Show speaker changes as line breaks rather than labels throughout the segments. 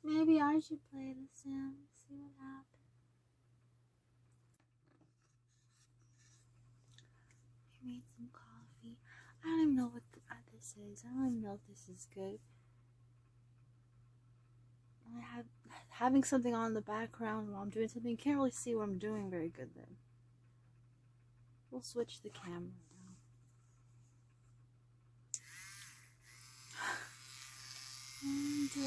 Maybe I should play The Sims, see what happens. I made some coffee. I don't even know what this is. I don't even know if this is good. Having something on in the background while I'm doing something, you can't really see what I'm doing very good then. We'll switch the camera now. Do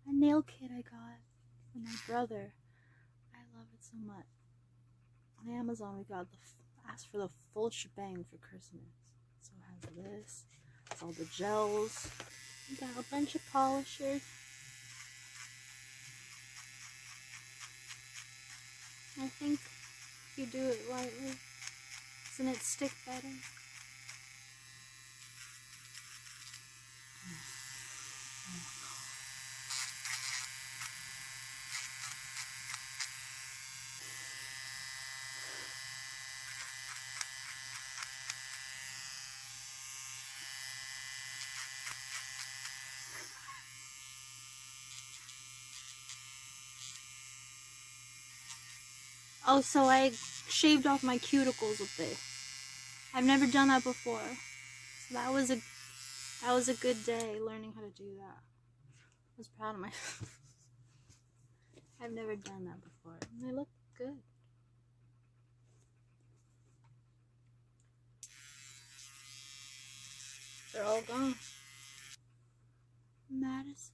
a nail kit I got from my brother. I love it so much. On Amazon we got asked for the full shebang for Christmas. So it has this, it's all the gels. We got a bunch of polishers. I think if you do it lightly, doesn't it stick better? Oh, so I shaved off my cuticles with this. I've never done that before. So that was a good day learning how to do that. I was proud of myself. I've never done that before. And they look good. They're all gone. Madison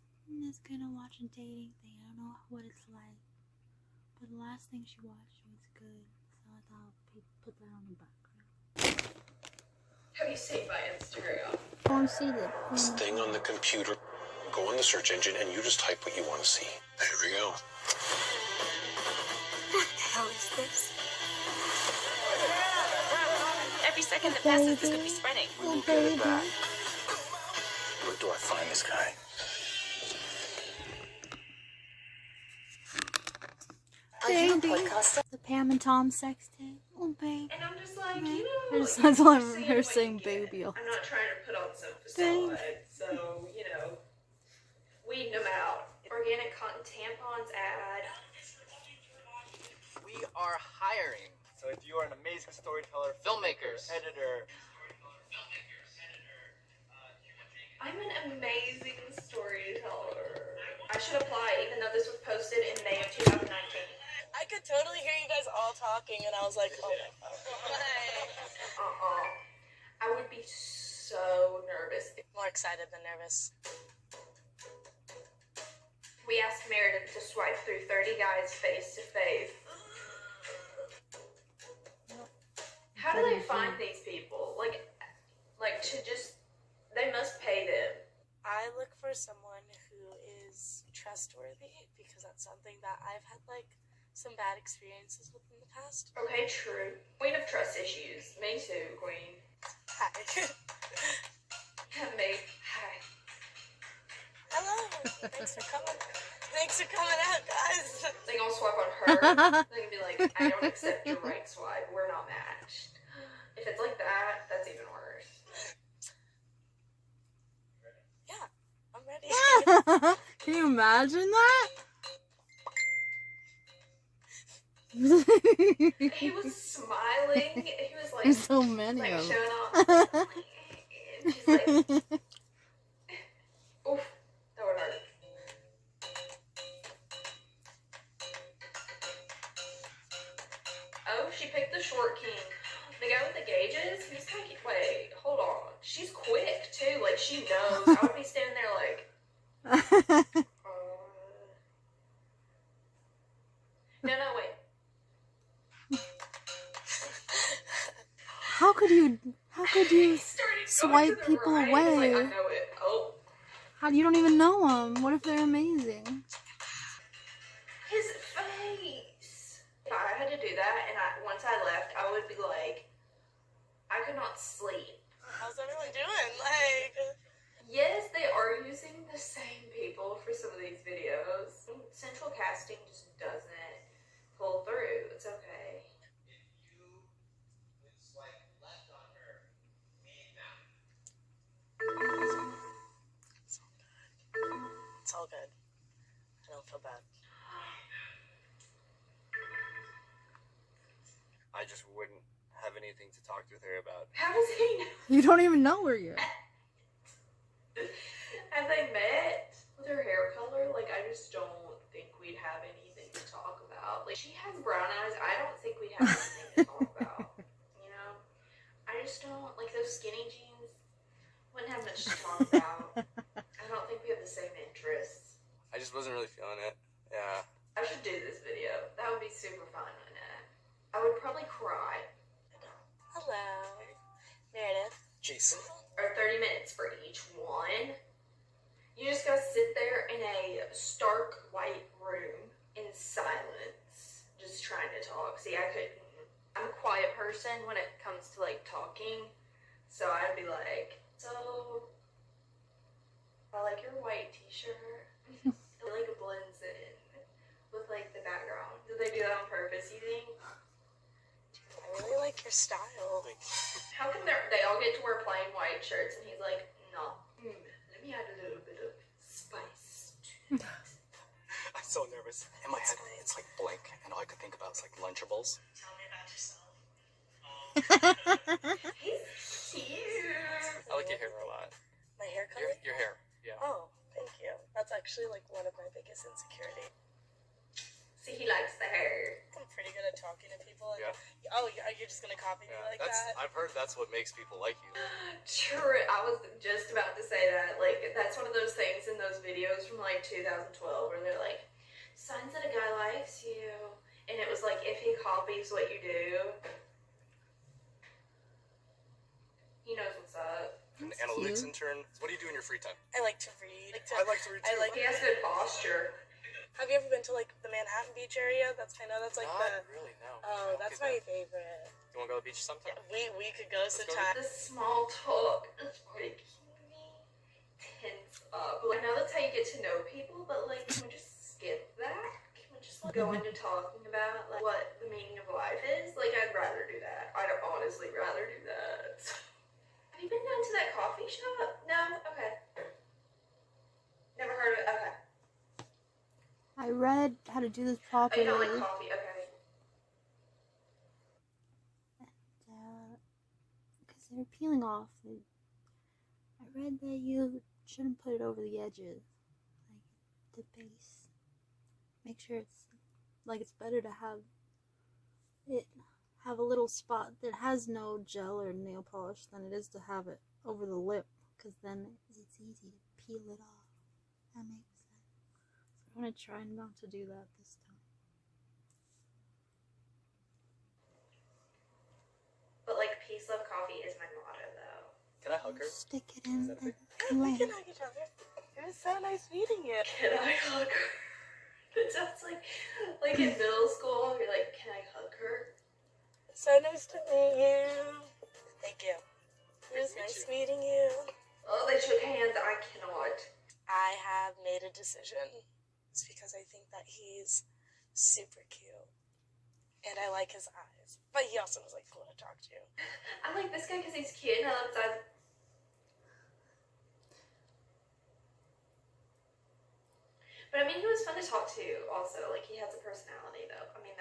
is gonna watch a dating thing. I don't know what it's like. But the last thing she watched was good. So I thought I'd put that on the background.
Have you seen my Instagram?
I want to see
this thing on the computer. Go on the search engine and you just type what you want to see. Here we go.
What the hell is this? Every second that passes, this could be spreading.
We will get it back. Where do I find this guy?
The Pam and Tom sex tape. Oh, babe.
And I'm just like, you know,
I just love her saying baby.
I'm not trying to put on some facade, so, you know, weeding them out. Organic cotton tampons ad.
We are hiring. So if you are an amazing storyteller, filmmakers, editor.
I'm an amazing storyteller. I should apply, even though this was posted in May of 2019.
I could totally hear you guys all talking, and I was like, oh my god.
I would be so nervous.
More excited than nervous.
We asked Meredith to swipe through 30 guys face to face. How do they find these people? Like to just, they must pay them.
I look for someone who is trustworthy, because that's something that I've had, like, some bad experiences with in the past.
Okay, true. Queen of trust issues. Me too, queen.
Hi.
Me. Hi.
Hello. Thanks for coming. Thanks for coming out, guys.
They gonna swipe on her. They gonna be like, I don't accept your right swipe. We're not matched. If it's like that, that's even worse.
Yeah, I'm ready.
Can you imagine that?
He was smiling. He was like,
there's so many
like
of them.
showing off. And she's like, oof, that would hurt. Oh, she picked the short king. The guy with the gauges, he was kind of, wait, hold on. She's quick too. Like, she knows. I would be standing there like, no, wait.
How could you swipe people away?
Like, I know it. Oh.
How you don't even know them? What if they're amazing?
His face. If I had to do that, and once I left, I would be like, I could not sleep.
How's everyone doing? Like,
yes, they are using the same people for some of these videos. Central casting just doesn't pull through. It's okay.
If you swipe left on her,
good. I don't feel bad.
I just wouldn't have anything to talk with her about.
How does he know?
You don't even know her yet.
Have they met with her hair color? Like, I just don't think we'd have anything to talk about. Like, she has brown eyes. I don't think we'd have anything to talk about. You know? I just don't, like, those skinny jeans wouldn't have much to talk about. I don't think we have the same interests.
I just wasn't really feeling it. Yeah.
I should do this video. That would be super fun, wouldn't it? I would probably cry.
Hello. Meredith.
Jason.
Or 30 minutes for each one. You just gotta sit there in a stark white room in silence, just trying to talk. See, I couldn't. I'm a quiet person when it comes to like talking, so I'd be like, so I like your white t-shirt. It like blends in with like the background. Did they do that on purpose, you think?
I really like your style.
How come they all get to wear plain white shirts and he's like, no, let me add a little bit of spice to it.
I'm so nervous. In my head, it's like blank, and all I could think about is like Lunchables.
Tell me about yourself. He's cute.
I like your hair a lot.
My hair color?
Your hair, yeah.
Oh, thank you. That's actually like one of my biggest insecurities.
See, he likes the hair.
I'm pretty good at talking to people. And,
Yeah.
oh, you're just gonna copy me like that?
I've heard that's what makes people like you.
True. I was just about to say that. Like, that's one of those things in those videos from like 2012 where they're like, signs that a guy likes you. And it was like, if he copies what you do, he knows what's up.
An analytics intern. What do you do in your free time?
I like to read.
I like to read too.
He has good posture.
Have you ever been to like the Manhattan Beach area? I know that's like
Not really, no.
Oh, that's my favorite.
You want to go to the beach sometime?
We could go
go.
sometime.
The small talk is making me tense up. Like, I know that's how you get to know people, but like, can we just skip that? Can we just like, go into talking about like what the meaning of life is? Like, I'd rather do that. I'd honestly rather do that. Have you been down to that coffee shop? No? Okay. Never heard of it? Okay.
I read how to do this
Oh, you
properly.
don't like coffee? Okay.
Because they're peeling off. I read that you shouldn't put it over the edges, like the base. Make sure it's better to have a little spot that has no gel or nail polish than it is to have it over the lip, because then it's easy to peel it off. That makes sense. I'm gonna try not to do that this time.
But like, peace, love, coffee is my motto, though.
Can I hug her?
Stick it in the
We
clay.
can hug each other. It was so nice meeting you.
Can I hug her? That sounds like in middle school, you're like, can I hug her?
So nice to meet you. Thank you. It was nice meeting you.
Oh, they shook hands. I cannot.
I have made a decision. It's because I think that he's super cute. And I like his eyes. But he also was like cool to talk to.
I like this guy because he's cute and I love his eyes. But I mean, he was fun to talk to also. Like, he has a personality, though. I mean,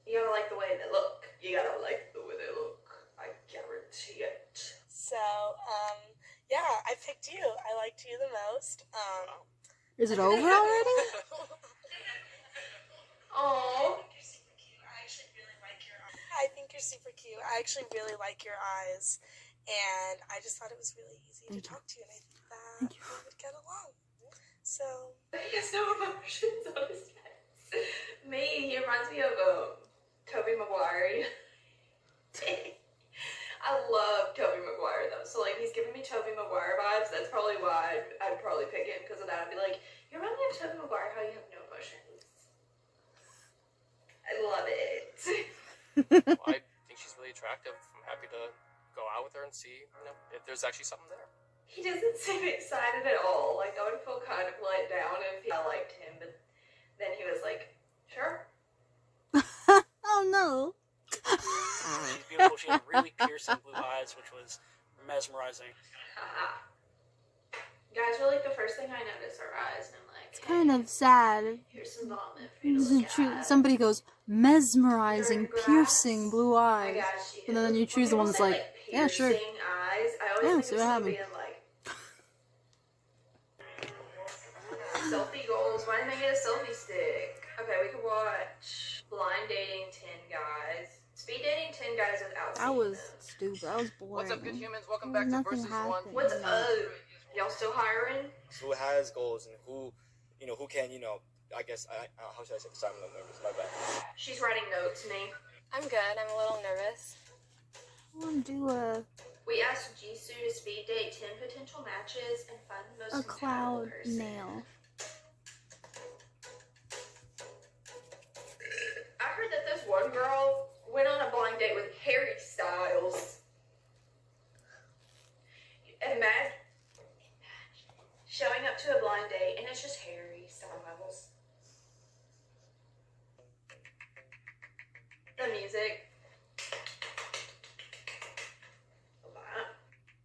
you gotta like the way they look. You gotta like the way they look. I guarantee it.
So, yeah, I picked you. I liked you the most.
Is it over already?
Aww.
I think you're super cute. I actually really like your eyes. And I just thought it was really easy to talk to you. And I think that we would get along. So,
He has no emotions on his face. Me, he reminds me of Tobey Maguire. I love Tobey Maguire though, so like he's giving me Tobey Maguire vibes. That's probably why I'd probably pick him because of that. I'd be like, you remind me of Tobey Maguire, how you have no emotions. I love it.
Well, I think she's really attractive. I'm happy to go out with her and see, if there's actually something there.
He doesn't seem excited at all. Like, I would feel kind of let down if I liked him, but then he was like, sure.
Oh no.
She's beautiful. She had really piercing blue eyes, which was mesmerizing.
Haha. Guys are like the first thing I notice are eyes, and I'm like,
It's kind of sad.
here's some vomit for you
This
to
is
look
true.
at.
Somebody goes mesmerizing,
During class,
piercing blue
I
eyes,
got you.
and then you
When
choose the one
people
that's
say,
like, yeah, sure.
piercing eyes, I always
Yeah,
think
see
of
what
somebody
happened.
being like, selfie goals. Why didn't I get a selfie stick? Okay, we could watch Blind Dating 10 Guys. Speed Dating 10 Guys without
That
seeing
was
them.
stupid. That was boring.
What's up, good humans? Welcome
There's
back to
nothing
Versus One.
happening.
What's up? Y'all still hiring?
Who has goals and who, who can, I guess, how should I say this? I'm a little nervous, my bad.
She's writing notes, me.
I'm good. I'm a little nervous.
I want to do
We asked Jisoo to speed date 10 potential matches and find the most
a
compatible
cloud
person.
nail.
I heard that this one girl went on a blind date with Harry Styles. Imagine showing up to a blind date and it's just Harry Styles. The music.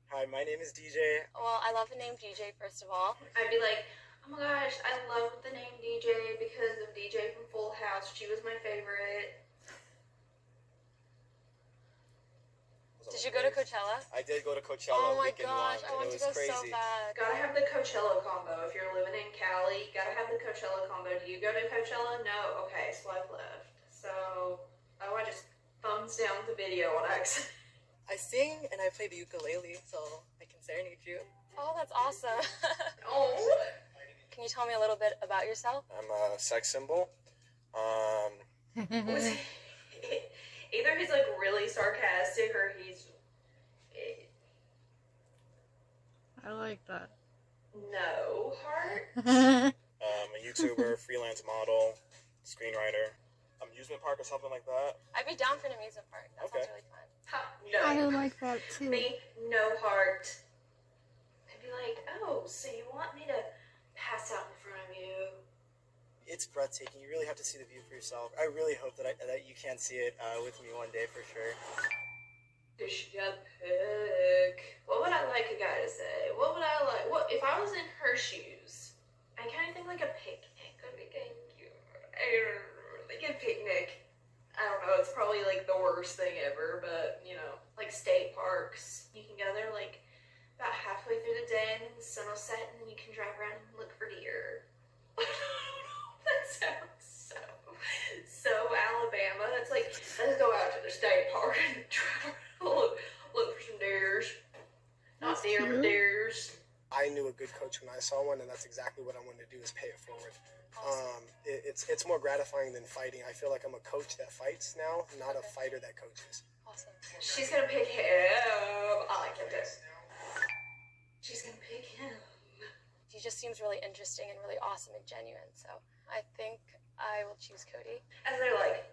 Hi, my name is DJ.
Well, I love the name DJ, first of all.
I'd be like, oh my gosh, I love the name DJ because of DJ from Full House. She was my favorite.
Did you go to Coachella?
I did go to Coachella.
Oh my
weekend
gosh,
one,
I want
and
to
it was
go so
crazy.
bad.
Gotta have the Coachella combo. If you're living in Cali, gotta have the Coachella combo. Do you go to Coachella? No? Okay, swipe left. So, oh, I just thumbs down the video on accident.
I sing and I play the ukulele, so I can serenade you.
Oh, that's awesome.
Oh.
Can you tell me a little bit about yourself?
I'm a sex symbol.
Was either he's like really sarcastic or he's
I like that.
no heart.
I'm a YouTuber, freelance model, screenwriter. Amusement park or something like that.
I'd be down for an amusement park. That
Okay.
sounds really fun.
Ha,
I
no.
would like that too.
Me, no heart. I'd be like, oh, so you want me to pass out in front of you?
It's breathtaking. You really have to see the view for yourself. I really hope that you can see it with me one day for sure.
Dish ya pick. What would I like a guy to say? What would I like? What if I was in her shoes? I kind of think like a picnic would be kind of cute. I don't know, like a picnic. I don't know. It's probably like the worst thing ever, but like state parks. You can go there like about halfway through the day, and then the sun will set, and then you can drive around and look for deer. That sounds so Alabama. That's like, let's go out to the state park and try to look for some deers. Not
That's
deer, but
cute.
deers.
I knew a good coach when I saw one, and that's exactly what I wanted to do is pay it forward. It's more gratifying than fighting. I feel like I'm a coach that fights now, not a fighter that coaches.
Awesome.
She's gonna pick him. I like him too. She's gonna pick him.
He just seems really interesting and really awesome and genuine, so I think I will choose Cody.
As they're like,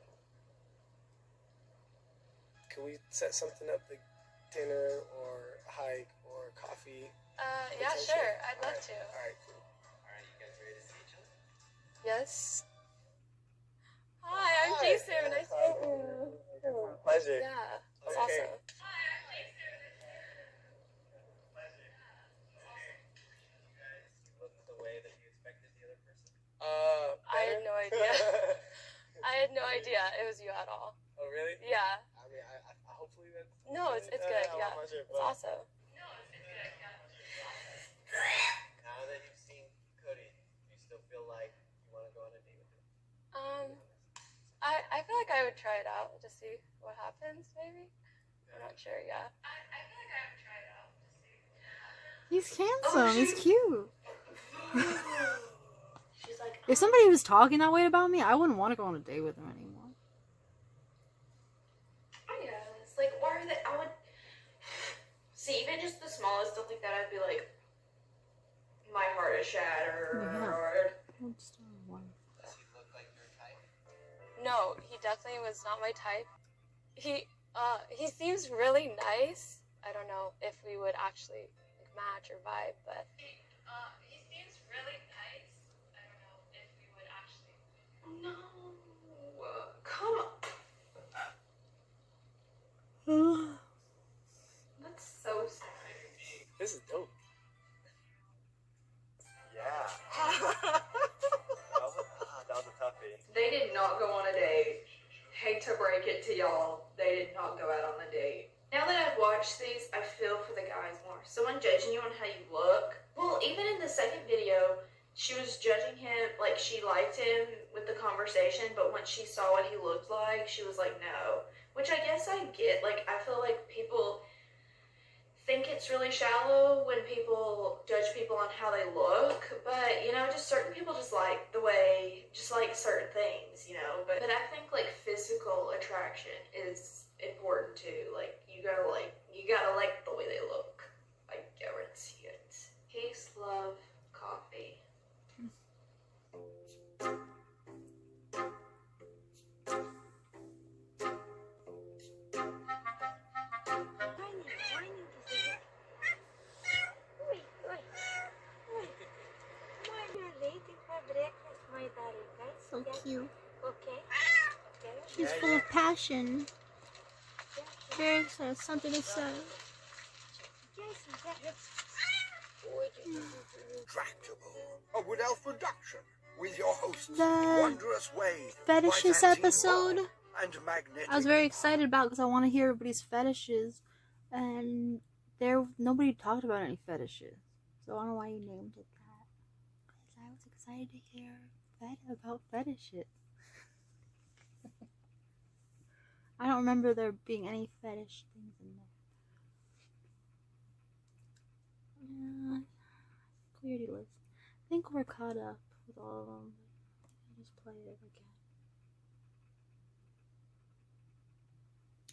Can we set something up, like dinner or hike or coffee?
Yeah,
potential?
sure. I'd love to.
All right, cool.
Yes. Hi, I'm Jason. Nice to meet you.
Pleasure.
Yeah, it's
Okay.
awesome.
The way that you expected the other person?
I had no idea. I had no idea it was you at all.
Oh, really?
Yeah.
I mean, I hopefully that's
No, it's good. Yeah,
I'm not sure,
it's
but
awesome.
now that you've seen Cody, do you still feel like you want to go on a date with him?
I feel like I would try it out to see what happens. Maybe. I'm not sure. Yeah.
He's handsome. He's cute.
she's like,
If somebody was talking that way about me, I wouldn't want to go on a date with him anymore.
oh yeah, it's like, why are they? I would see even just the smallest stuff like that. I'd be like, my heart is shattered.
Yeah.
Does he look like your type?
No, he definitely was not my type. He seems really nice. I don't know if we would actually match or vibe, but he seems really nice. I don't know if we would actually.
No, come on. That's so sad.
This is dope.
watch these, I feel for the guys more. Someone judging you on how you look. Well, even in the second video, she was judging him, like she liked him with the conversation, but when she saw what he looked like, she was like, no. Which I guess I get. Like, I feel like people think it's really shallow when people judge people on how they look, but, you know, just certain people just like the way, just like certain things, you know, but I think, like, physical attraction is important too. Like, you gotta like the way they look. I guarantee it. Peace, love, coffee.
So cute.
Okay.
She's full of passion. Jared has something to say.
Tractable, a Wood Elf production with your hosts,
The
Wondrous Wade,
fetishes
White
episode
and Magnetic.
I was very excited about because I want to hear everybody's fetishes, and nobody talked about any fetishes, so I don't know why you named it that. Because I was excited to hear about fetishes. I don't remember there being any fetish things in there. Yeah, clearly list. I think we're caught up with all of them. I'll just play it again.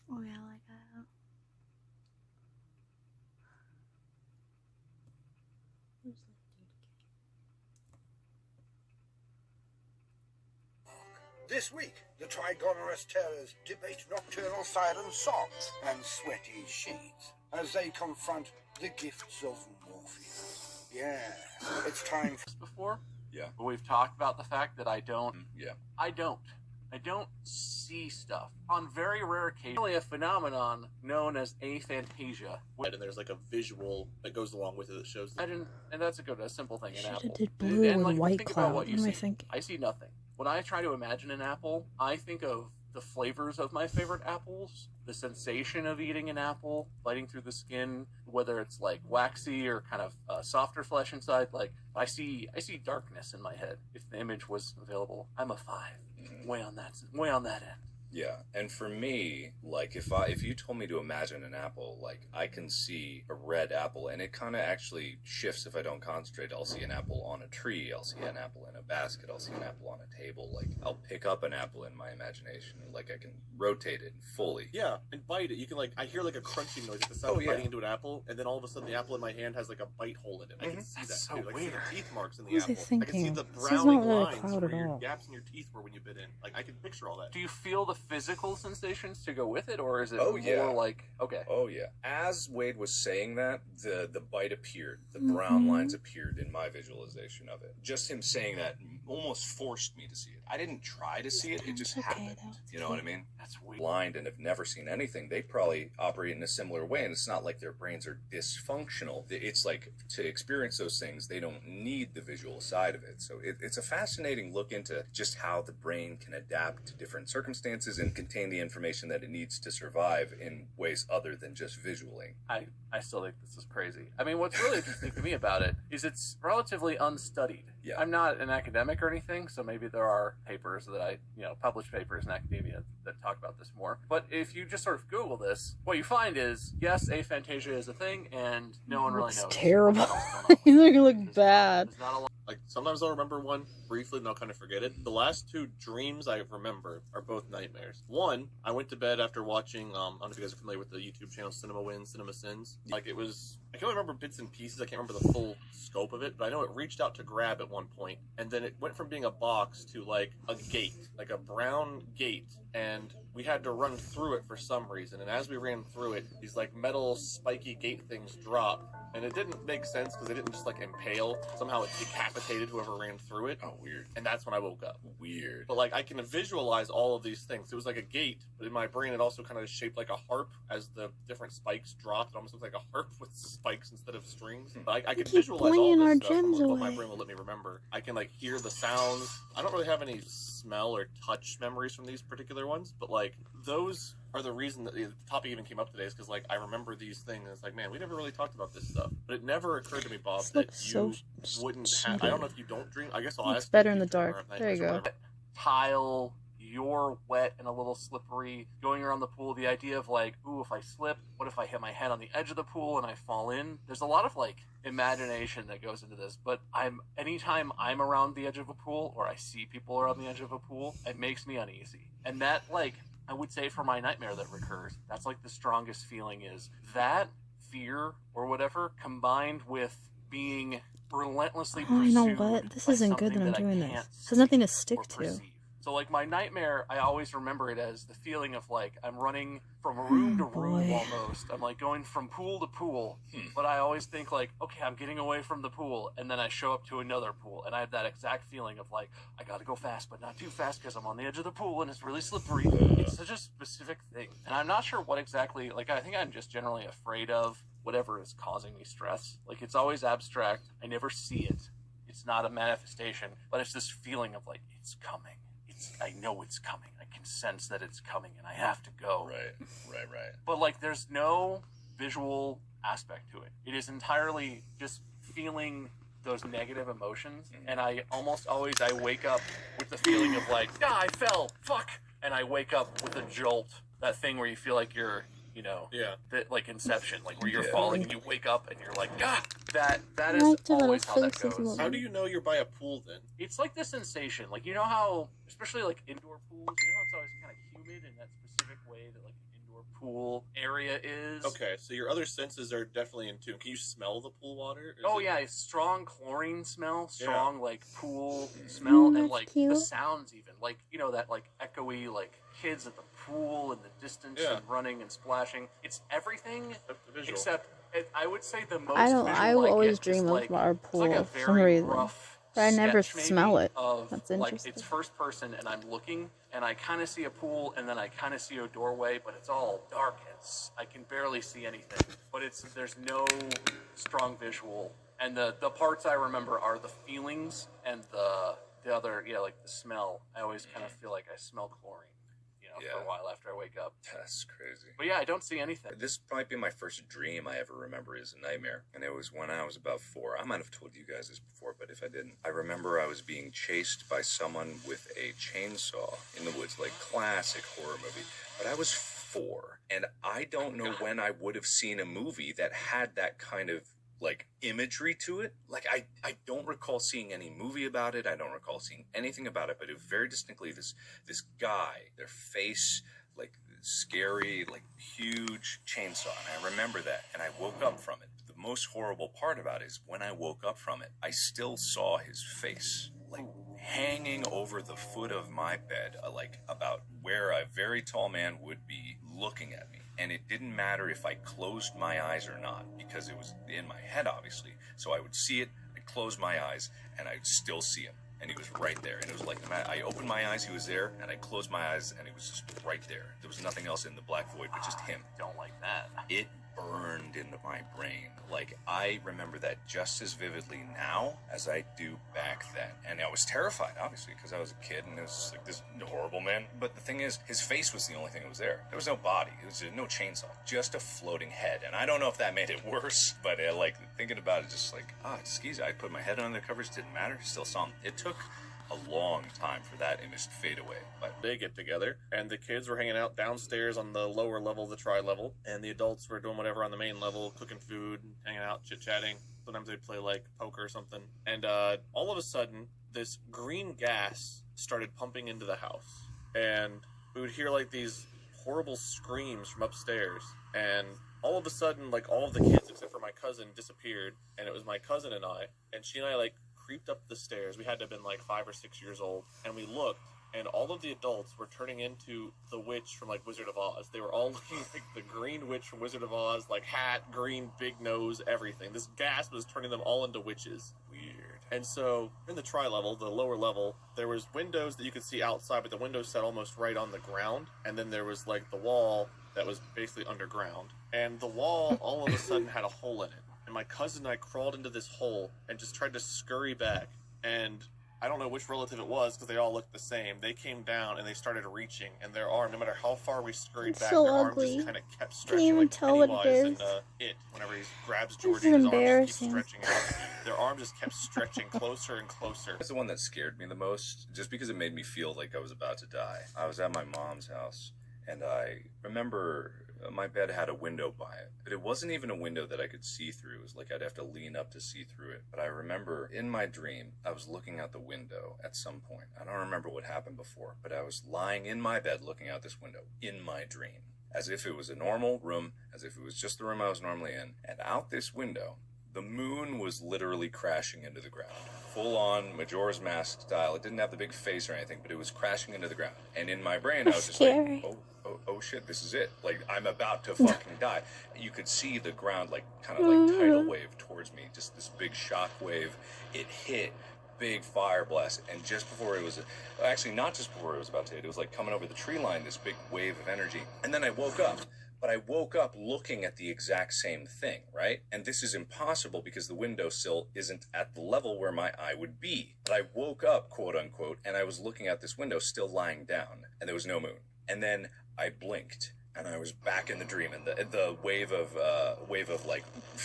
Oh yeah, like that. Who's that dude again?
This week, the Trigonorous Terrors debate nocturnal siren songs and sweaty sheets as they confront the gifts of Morpheus. Yeah, it's time for...
Before?
Yeah.
But we've talked about the fact that I don't
Yeah.
I don't see stuff. On very rare occasions, only a phenomenon known as aphantasia.
And there's like a visual that goes along with it that shows.
And that's a simple thing in Apple.
Did blue
And,
with
like,
white
think about what
cloud.
you
What am I
see.
thinking?
I see nothing. When I try to imagine an apple, I think of the flavors of my favorite apples, the sensation of eating an apple, biting through the skin, whether it's like waxy or kind of softer flesh inside. Like I see darkness in my head. If the image was available, I'm a 5. Way on that end.
Yeah, and for me, like if you told me to imagine an apple, like I can see a red apple, and it kind of actually shifts if I don't concentrate. I'll see an apple on a tree, I'll see an apple in a basket, I'll see an apple on a table. Like I'll pick up an apple in my imagination, like I can rotate it fully.
Yeah, and bite it. You can I hear like a crunching noise at the sound of biting into an apple, and then all of a sudden the apple in my hand has like a bite hole in it. I can see that.
So
too. I can see
weird.
the teeth marks in the
What was I
apple. I can see
thinking?
the
This is
browning
not really a
lines
cloud
where
at
your
all.
gaps in your teeth were when you bit in. Like I can picture all that.
Do you feel the physical sensations to go with it, or is it
Oh, yeah.
more like okay?
Oh yeah. As Wade was saying that, the bite appeared, the brown lines appeared in my visualization of it. Just him saying that almost forced me to see it. I didn't try to see it; it just
It's okay,
happened.
though. It's
You know what I
cute.
mean?
That's weird.
Blind and have never seen anything, they probably operate in a similar way, and it's not like their brains are dysfunctional. It's like to experience those things, they don't need the visual side of it. So it's a fascinating look into just how the brain can adapt to different circumstances and contain the information that it needs to survive in ways other than just visually.
I still think this is crazy. I mean, what's really interesting to me about it is it's relatively unstudied.
Yeah.
I'm not an academic or anything, so maybe there are papers that published papers in academia that talk about this more. But if you just sort of Google this, what you find is, yes, aphantasia is a thing, and no one really
Looks
knows.
terrible.
what else going on.
He's gonna look bad.
There's not a lot.
Like sometimes I'll remember one briefly and I'll kind of forget it. The last 2 dreams I remember are both nightmares. One, I went to bed after watching I don't know if you guys are familiar with the YouTube channel Cinema Wins, Cinema Sins. Like it was, I can only remember bits and pieces. I can't remember the full scope of it, but I know it reached out to grab at one point, and then it went from being a box to like a gate, like a brown gate, and we had to run through it for some reason. And as we ran through it, these like metal spiky gate things dropped. And it didn't make sense because they didn't just like impale. Somehow it decapitated whoever ran through it.
Oh, weird.
And that's when I woke up.
Weird.
But like I can visualize all of these things. It was like a gate, but in my brain it also kind of shaped like a harp as the different spikes dropped. It almost looked like a harp with spikes instead of strings. But I can
keep
visualize all
blinging
this
our
stuff from
gems
what my
away.
brain will let me remember. I can like hear the sounds. I don't really have any smell or touch memories from these particular other ones, but like those are the reason that the topic even came up today is because like I remember these things. It's like, man, we never really talked about this stuff, but it never occurred to me, Bob,
This
that
looks
you
so
wouldn't have. I don't know if you don't dream. I guess I'll
Looks
ask.
better
you
in
if
the
you dream
dark.
or if
There you
nightmares or
go.
whatever.
Tile, you're wet and a little slippery, going around the pool, the idea of like, ooh, if I slip, what if I hit my head on the edge of the pool and I fall in? There's a lot of like imagination that goes into this, but anytime I'm around the edge of a pool or I see people around the edge of a pool, it makes me uneasy. And that, like, I would say for my nightmare that recurs, that's like the strongest feeling is that fear or whatever combined with being relentlessly
Oh, you know
pursued
what? This
by
isn't good that
something
I'm doing
I
this.
can't
It has nothing to
see
stick
or
to.
perceive. So like my nightmare, I always remember it as the feeling of like I'm running from room to room
boy.
almost. I'm like going from pool to pool, but I always think like, okay, I'm getting away from the pool, and then I show up to another pool, and I have that exact feeling of like I gotta go fast, but not too fast because I'm on the edge of the pool and it's really slippery. It's such a specific thing, and I'm not sure what exactly. Like I think I'm just generally afraid of whatever is causing me stress. Like it's always abstract. I never see it. It's not a manifestation, but it's this feeling of like it's coming. I know it's coming. I can sense that it's coming, and I have to go.
Right.
But like, there's no visual aspect to it. It is entirely just feeling those negative emotions, and I almost always wake up with the feeling of like, I fell, fuck, and I wake up with a jolt. That thing where you feel like you're, that like Inception, like where you're falling and you wake up and you're like, that is always how that goes.
How do you know you're by a pool then?
It's like the sensation, like you know how, especially like indoor pools, you know how it's always kind of humid in that specific way that like an indoor pool area is.
Okay, so your other senses are definitely in tune. Can you smell the pool water?
Oh yeah, it's strong chlorine smell, strong like pool smell, and
that's
like
cute.
the sounds even, like that like echoey like kids at the pool in the distance and running and splashing. It's everything except I would say the most.
I will always dream of our pool for some reason. But I never smell it. That's interesting.
Like it's first person and I'm looking and I kind of see a pool and then I kind of see a doorway, but it's all dark. I can barely see anything. But there's no strong visual. And the parts I remember are the feelings and the other, like the smell. I always kind of feel like I smell chlorine, for a while after I wake up.
That's crazy.
But yeah, I don't see anything.
This might be my first dream I ever remember as a nightmare. And it was when I was about 4. I might have told you guys this before, but if I didn't, I remember I was being chased by someone with a chainsaw in the woods, like classic horror movie. But I was 4, and I don't know when I would have seen a movie that had that kind of like imagery to it. Like I don't recall seeing any movie about it. I don't recall seeing anything about it, but it was very distinctly this guy, their face, like scary, like huge chainsaw. And I remember that, and I woke up from it. The most horrible part about it is when I woke up from it, I still saw his face, like hanging over the foot of my bed, like about where a very tall man would be looking at me. And it didn't matter if I closed my eyes or not, because it was in my head, obviously. So I would see it, I'd close my eyes, and I'd still see him. And he was right there. And it was like, I opened my eyes, he was there, and I closed my eyes, and he was just right there. There was nothing else in the black void but just him.
Don't like that.
It burned into my brain. Like, I remember that just as vividly now as I do back then. And I was terrified, obviously, because I was a kid and it was just like this horrible man. But the thing is, his face was the only thing that was there. There was no body. It was no chainsaw. Just a floating head. And I don't know if that made it worse, but like thinking about it, just like, excuse me, I put my head under the covers, didn't matter. Still saw him. It took a long time for that image to fade away. But
they get together, and the kids were hanging out downstairs on the lower level, the tri-level, and the adults were doing whatever on the main level, cooking food, hanging out, chit-chatting. Sometimes they'd play like poker or something. And all of a sudden, this green gas started pumping into the house, and we would hear like these horrible screams from upstairs. And all of a sudden, like all of the kids except for my cousin disappeared, and it was my cousin and I, and she and I like creeped up the stairs. We had to have been like 5 or 6 years old, and we looked, and all of the adults were turning into the witch from like Wizard of Oz. They were all looking like the green witch from Wizard of Oz, like hat, green, big nose, everything. This gas was turning them all into witches. Weird. And so in the tri-level, the lower level, there was windows that you could see outside, but the windows sat almost right on the ground, and then there was like the wall that was basically underground, and the wall all of a sudden had a hole in it. And my cousin and I crawled into this hole and just tried to scurry back. And I don't know which relative it was because they all looked the same. They came down and they started reaching, and their arm, no matter how far we scurried back,
so
their arm
ugly.
just kind of kept
Can't
stretching.
even
Like
tell what it
Pennywise
is.
in It, whenever he grabs
This
Georgie,
is
his arm just keeps
embarrassing.
stretching out. Their arm just kept stretching closer and closer.
That's the one that scared me the most, just because it made me feel like I was about to die. I was at my mom's house, and I remember my bed had a window by it, but it wasn't even a window that I could see through. It was like I'd have to lean up to see through it. But I remember in my dream, I was looking out the window at some point. I don't remember what happened before, but I was lying in my bed looking out this window in my dream, as if it was a normal room, as if it was just the room I was normally in. And out this window, the moon was literally crashing into the ground. Full on Majora's Mask style. It didn't have the big face or anything, but it was crashing into the ground. And in my brain, I was just like, oh shit, this is it. Like, I'm about to fucking die. You could see the ground, like, kind of like tidal wave towards me. Just this big shock wave. It hit, big fire blast. And just before it was, actually not just before it was about to hit, it was like coming over the tree line, this big wave of energy. And then I woke up. But I woke up looking at the exact same thing, right? And this is impossible because the windowsill isn't at the level where my eye would be. But I woke up, quote unquote, and I was looking at this window still lying down, and there was no moon. And then I blinked, and I was back in the dream, and the wave of like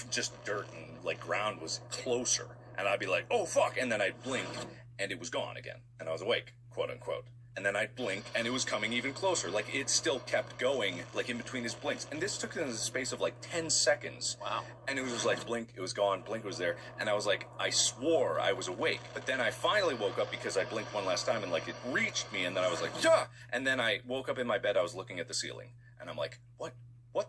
just dirt and like ground was closer. And I'd be like, oh fuck, and then I'd blink, and it was gone again, and I was awake, quote unquote. And then I'd blink, and it was coming even closer. Like, it still kept going, like, in between his blinks. And this took in the space of, like, 10 seconds.
Wow.
And it was just like, blink, it was gone, blink was there. And I was like, I swore I was awake. But then I finally woke up because I blinked one last time, and, like, it reached me, and then I was like, yeah! And then I woke up in my bed, I was looking at the ceiling. And I'm like, what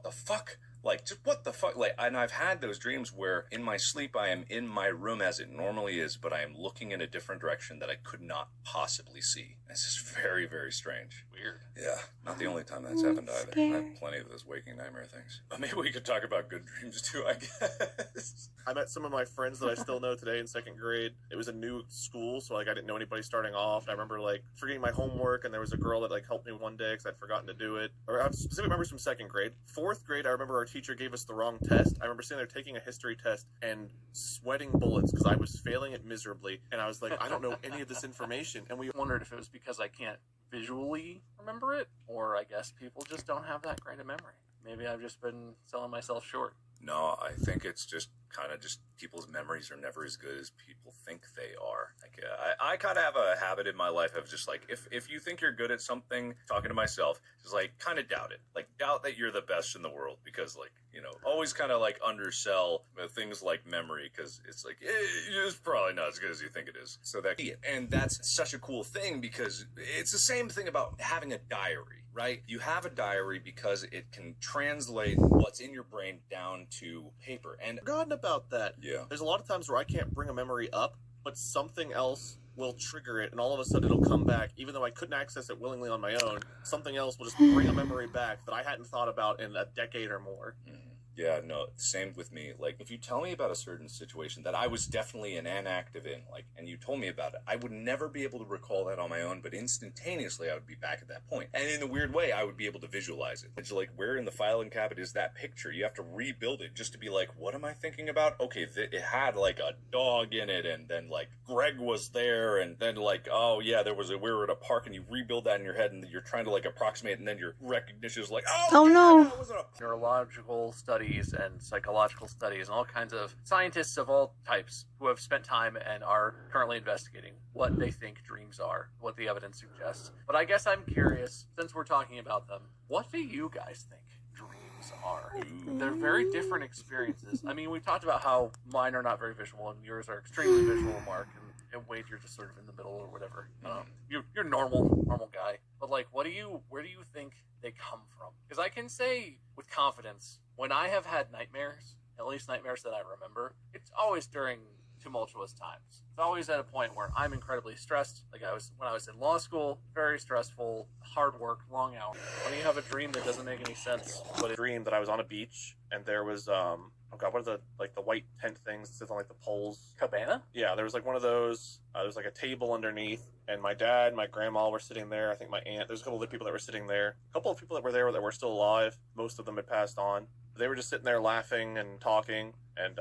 the fuck? Like, just what the fuck? Like, and I've had those dreams where in my sleep I am in my room as it normally is, but I am looking in a different direction that I could not possibly see. It's just very, very strange.
Weird.
Yeah, not the only time that's happened either. I have plenty of those waking nightmare things. But maybe we could talk about good dreams too, I guess.
I met some of my friends that I still know today in second grade. It was a new school, so like I didn't know anybody starting off. And I remember like forgetting my homework, and there was a girl that like helped me one day because I'd forgotten to do it. Or I have specific memories from second grade. Fourth grade, I remember our teacher gave us the wrong test. I remember sitting there taking a history test and sweating bullets because I was failing it miserably. And I was like, I don't know any of this information. And we
wondered if it was because I can't visually remember it, or I guess people just don't have that great a memory. Maybe I've just been selling myself short.
No, I think it's just kind of just people's memories are never as good as people think they are. Like, I kind of have a habit in my life of just like, if you think you're good at something, talking to myself, just like kind of doubt it. Like, doubt that you're the best in the world, because like, you know, always kind of like undersell things like memory, because it's like, it's probably not as good as you think it is. So that, and that's such a cool thing, because it's the same thing about having a diary, right? You have a diary because it can translate what's in your brain down to paper. And
forgotten about that.
Yeah.
There's a lot of times where I can't bring a memory up, but something else will trigger it, and all of a sudden it'll come back. Even though I couldn't access it willingly on my own, something else will just bring a memory back that I hadn't thought about in a decade or more.
Yeah, no, same with me. Like, if you tell me about a certain situation that I was definitely an inactive in, like, and you told me about it, I would never be able to recall that on my own, but instantaneously I would be back at that point. And in a weird way, I would be able to visualize it. It's like, where in the filing cabinet is that picture? You have to rebuild it just to be like, what am I thinking about? Okay, it had, like, a dog in it, and then, like, Greg was there, and then, like, oh, yeah, we were at a park, and you rebuild that in your head, and you're trying to, like, approximate, and then your recognition is like,
oh no!
That wasn't a
Neurological studies and psychological studies and all kinds of scientists of all types who have spent time and are currently investigating what they think dreams are, what the evidence suggests. But I guess I'm curious, since we're talking about them, what do you guys think dreams are? They're very different experiences. I mean, we talked about how mine are not very visual and yours are extremely visual, Mark, and Wade, you're just sort of in the middle or whatever. You're normal guy. But like, where do you think they come from? Because I can say with confidence, when I have had nightmares, at least nightmares that I remember, it's always during tumultuous times. It's always at a point where I'm incredibly stressed. Like when I was in law school, very stressful, hard work, long hours. When you have a dream that doesn't make any sense.
But a dream that I was on a beach, and there was oh god, what are the white tent things that sit on like the poles?
Cabana?
Yeah, there was like one of those. There was like a table underneath, and my dad, my grandma were sitting there. I think my aunt. There's a couple of other people that were sitting there. A couple of people that were there that were still alive. Most of them had passed on. They were just sitting there laughing and talking, and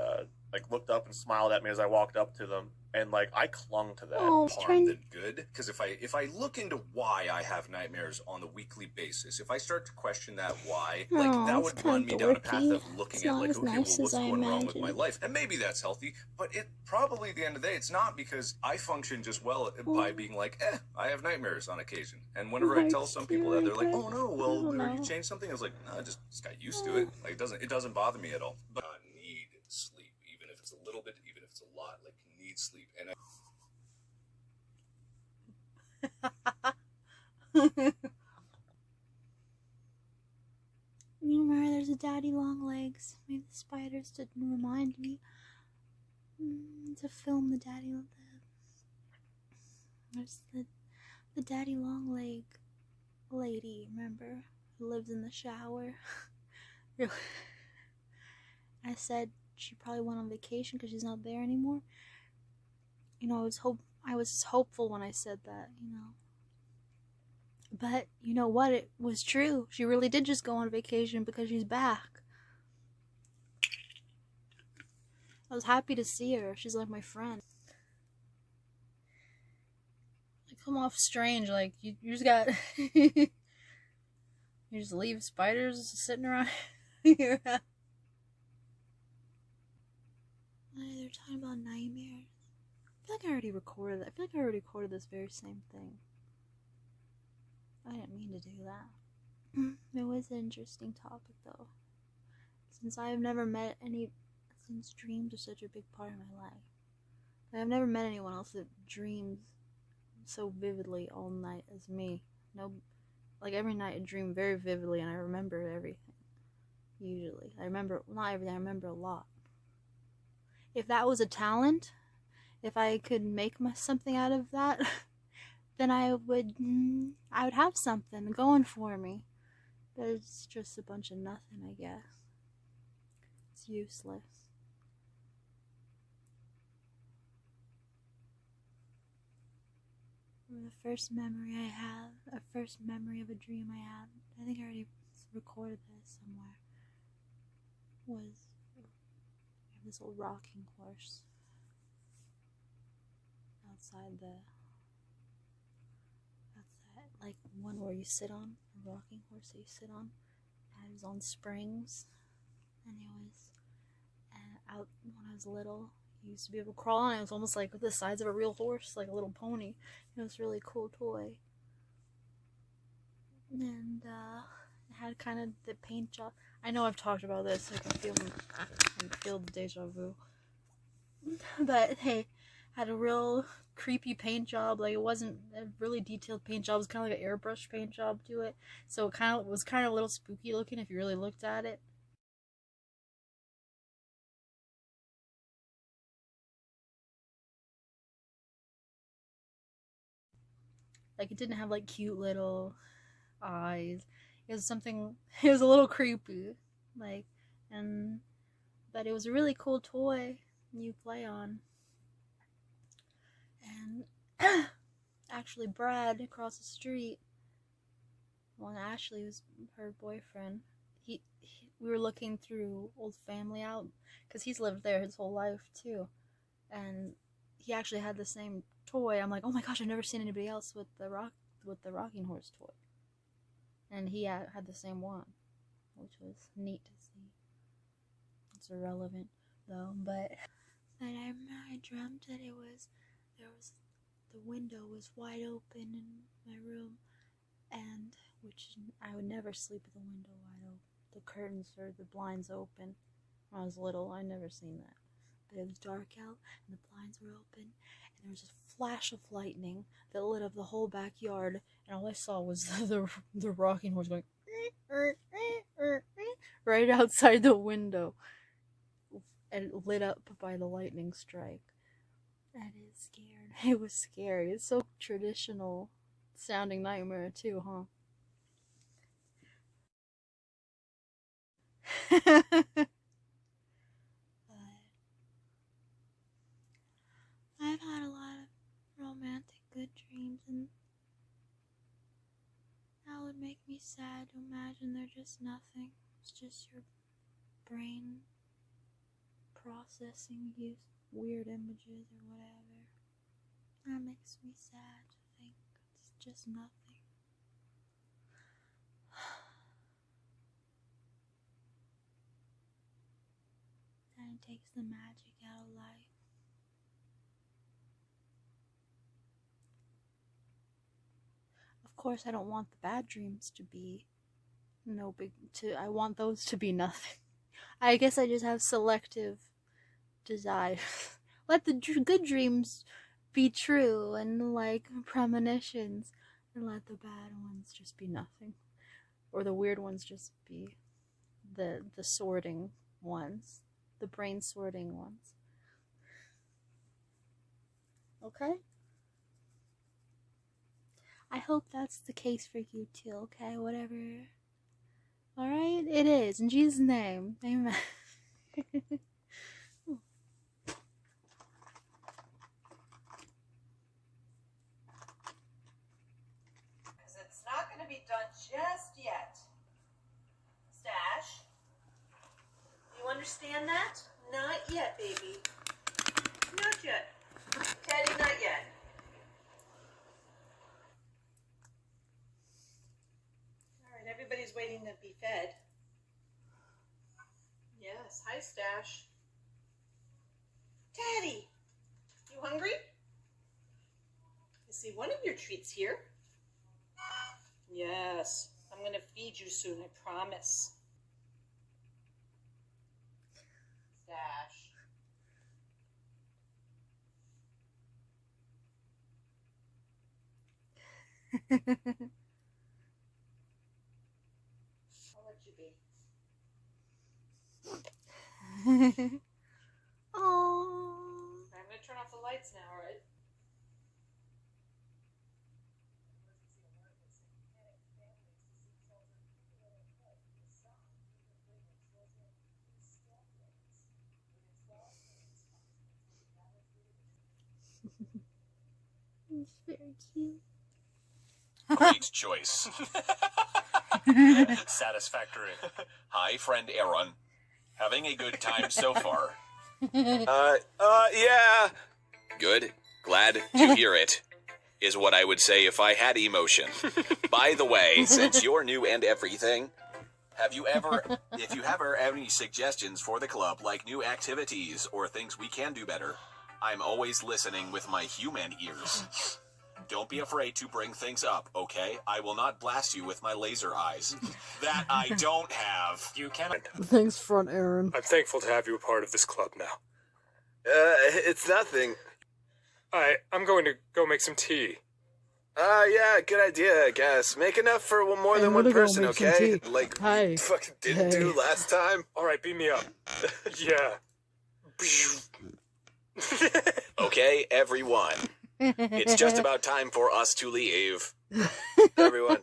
like looked up and smiled at me as I walked up to them, and like I clung to that.
Oh,
Harm than good, because if I look into why I have nightmares on a weekly basis, if I start to question that why, like
Oh,
that
it's
would run me
kinda
down a path
dorky.
of looking
It's
at
not
like,
as
okay, well,
nice
what's
as I
going wrong with my
imagined.
life, and maybe that's healthy, but it probably at the end of the day it's not, because I function just well by being like, I have nightmares on occasion, and whenever I tell some people that, they're like, oh no, well, are you changed something? I was like, no, I just got used to it. Like it doesn't bother me at all. But I need sleep, even if it's a little bit, even if it's a lot. Like need sleep, and
You remember there's a daddy long legs. Maybe the spiders didn't remind me to film the daddy. There's the daddy long leg lady. Remember, who lives in the shower. I said she probably went on vacation because she's not there anymore. You know, I was hopeful when I said that. You know. But, you know what, it was true. She really did just go on vacation because she's back. I was happy to see her. She's like my friend. I come off strange, like, you just got... you just leave spiders sitting around your house. They're talking about nightmares. I feel like I already recorded that. I feel like I already recorded this very same thing. I didn't mean to do that. It was an interesting topic, though. Since I have never met since dreams are such a big part of my life. I've never met anyone else that dreams so vividly all night as me. No, like every night I dream very vividly and I remember everything. Usually. I remember, not everything, I remember a lot. If that was a talent, if I could make something out of that, then I would have something going for me. But it's just a bunch of nothing, I guess. It's useless. The first memory I have, a first memory of a dream I had, I think I already recorded this somewhere, was this old rocking horse outside like one where you sit on, a rocking horse that you sit on. It was on springs, and it was out when I was little. You used to be able to crawl on it. It was almost like the size of a real horse, like a little pony. It was a really cool toy. And it had kind of the paint job. I know I've talked about this. I can feel the deja vu. But hey, had a real creepy paint job. Like, it wasn't a really detailed paint job. It was kind of like an airbrush paint job to it. So it was kind of a little spooky looking if you really looked at it. Like, it didn't have like cute little eyes. It was a little creepy. Like, but it was a really cool toy you play on. And actually Brad across the street, well, Ashley was her boyfriend, we were looking through old family albums because he's lived there his whole life too, and he actually had the same toy. I'm like, oh my gosh, I've never seen anybody else with the rocking horse toy, and he had the same one, which was neat to see. It's irrelevant though, but I dreamt that the window was wide open in my room, and which I would never sleep with the window wide open. The curtains or the blinds open. When I was little, I'd never seen that. But it was dark out, and the blinds were open, and there was a flash of lightning that lit up the whole backyard, and all I saw was the rocking horse going right outside the window, and lit up by the lightning strike. And it scared. It was scary. It's so traditional sounding nightmare too, huh? I've had a lot of romantic good dreams, and that would make me sad to imagine they're just nothing. It's just your brain processing weird images or whatever. That makes me sad to think it's just nothing. That takes the magic out of life. Of course, I don't want the bad dreams to be I want those to be nothing. I guess I just have selective desire. Let the good dreams be true and like premonitions, and let the bad ones just be nothing. Or the weird ones just be the sorting ones. The brain sorting ones. Okay? I hope that's the case for you too, okay? Whatever. Alright? It is. In Jesus' name. Amen.
Because it's not going to be done just yet. Stash? You understand that? Not yet, baby. Not yet. Teddy, not yet. Alright, everybody's waiting to be fed. Yes, hi, Stash. Teddy! You hungry? I see one of your treats here. Yes, I'm going to feed you soon, I promise. Stash. I'll let you be.
Oh.
I'm going to turn off the lights now, alright?
It's very cute.
Great choice. Satisfactory. Hi, friend Aaron. Having a good time so far?
Yeah. Good. Glad to hear it. Is what I would say if I had emotion. By the way, since you're new and everything, if you ever have any suggestions for the club, like new activities or things we can do better, I'm always listening with my human ears. Don't be afraid to bring things up, okay? I will not blast you with my laser eyes. That I don't have.
You cannot.
Thanks, front Aaron.
I'm thankful to have you a part of this club now.
It's nothing.
I'm going to go make some tea.
Yeah, good idea, I guess. Make enough for more than one person, okay? Like we fucking didn't do last time.
Alright, beat me up. Yeah.
Okay, everyone. It's just about time for us to leave. Everyone,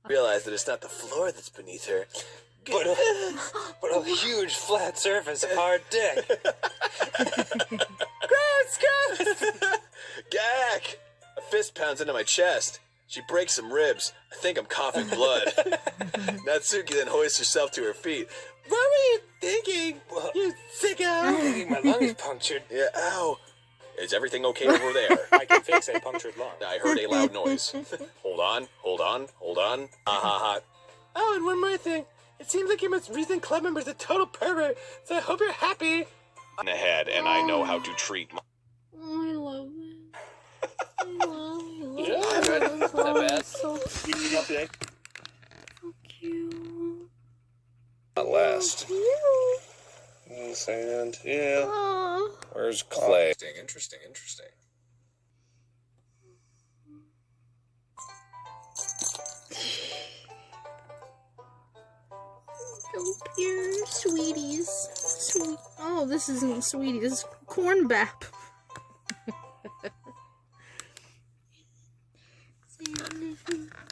realize that it's not the floor that's beneath her, but a huge flat surface of hard dick. Gross! Gak! A fist pounds into my chest. She breaks some ribs. I think I'm coughing blood. Natsuki then hoists herself to her feet. What were you thinking? You sicko! I'm thinking my lung is punctured. Yeah, ow. Is everything okay over there?
I can fix a punctured lung.
I heard a loud noise. Hold on. Ha ha ha. Oh, and one more thing. It seems like your most recent club member's a total pervert, so I hope you're happy. I'm ahead, and I know how to treat my...
I love it. I love it.
Yeah,
It's
not bad.
so cute. So cute.
At last. Sand, yeah. Where's Clay? Interesting.
Oh, dear, sweeties. Sweet. Oh, this isn't sweetie. This is corn bap.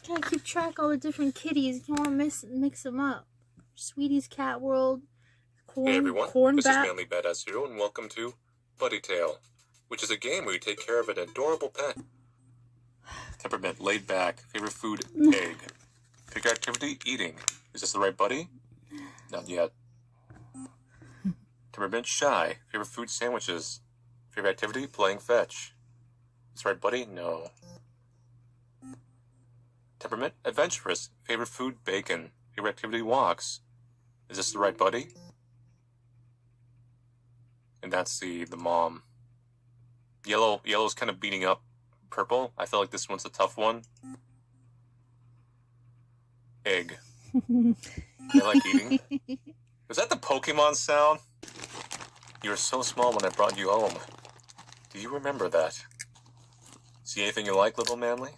Gotta keep track of all the different kitties. You don't want to mix them up. Sweetie's Cat World. Corn,
Hey everyone,
corn
this
bap.
is Manly Badass Zero, and welcome to Buddy Tale, which is a game where you take care of an adorable pet. Temperament, laid back. Favorite food, egg. Pick activity, eating. Is this the right buddy? Not yet. Temperament shy. Favorite food sandwiches. Favorite activity playing fetch. Is right, buddy? No. Temperament adventurous. Favorite food bacon. Favorite activity walks. Is this the right buddy? And that's the mom. Yellow's kind of beating up purple. I feel like this one's a tough one. Egg. I like eating. Was that the Pokemon sound? You were so small when I brought you home. Do you remember that? See anything you like, little manly?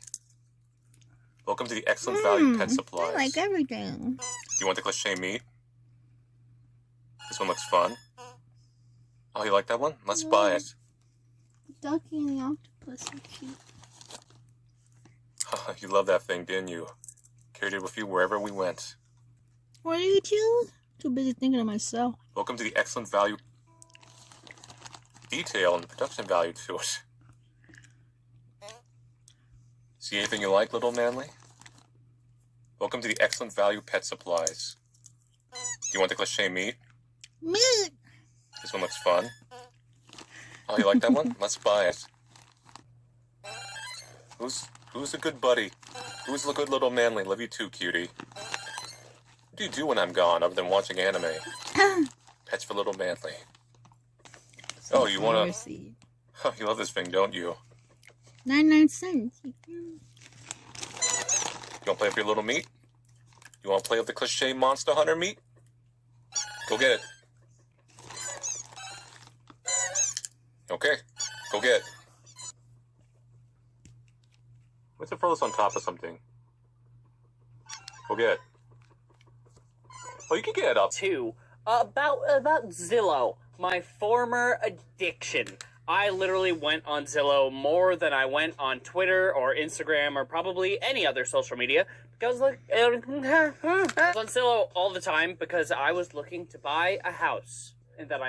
Welcome to the excellent value pet supplies.
I like everything.
You want the cliché meat? This one looks fun. Oh, you like that one? Let's buy it.
Ducky and the octopus are cute.
You love that thing, didn't you? Carried it with you wherever we went.
What are you two? Too busy thinking of myself.
Welcome to the excellent value detail and the production value to it. See anything you like, little manly? Welcome to the excellent value pet supplies. Do you want the cliché meat?
Meat!
This one looks fun. Oh, you like that one? Let's buy it. Who's a good buddy? Who's a good little manly? Love you too, cutie. What do you do when I'm gone other than watching anime? Pets for little manly. Oh, you wanna... Oh, you love this thing, don't you?
99 cents.
You wanna play with your little meat? You wanna play with the cliché Monster Hunter meat? Go get it. Okay, go get it. What's the furthest on top of something? Go get it. Oh, you can get it up.
About Zillow, my former addiction. I literally went on Zillow more than I went on Twitter or Instagram or probably any other social media. Because like, I was on Zillow all the time because I was looking to buy a house. And then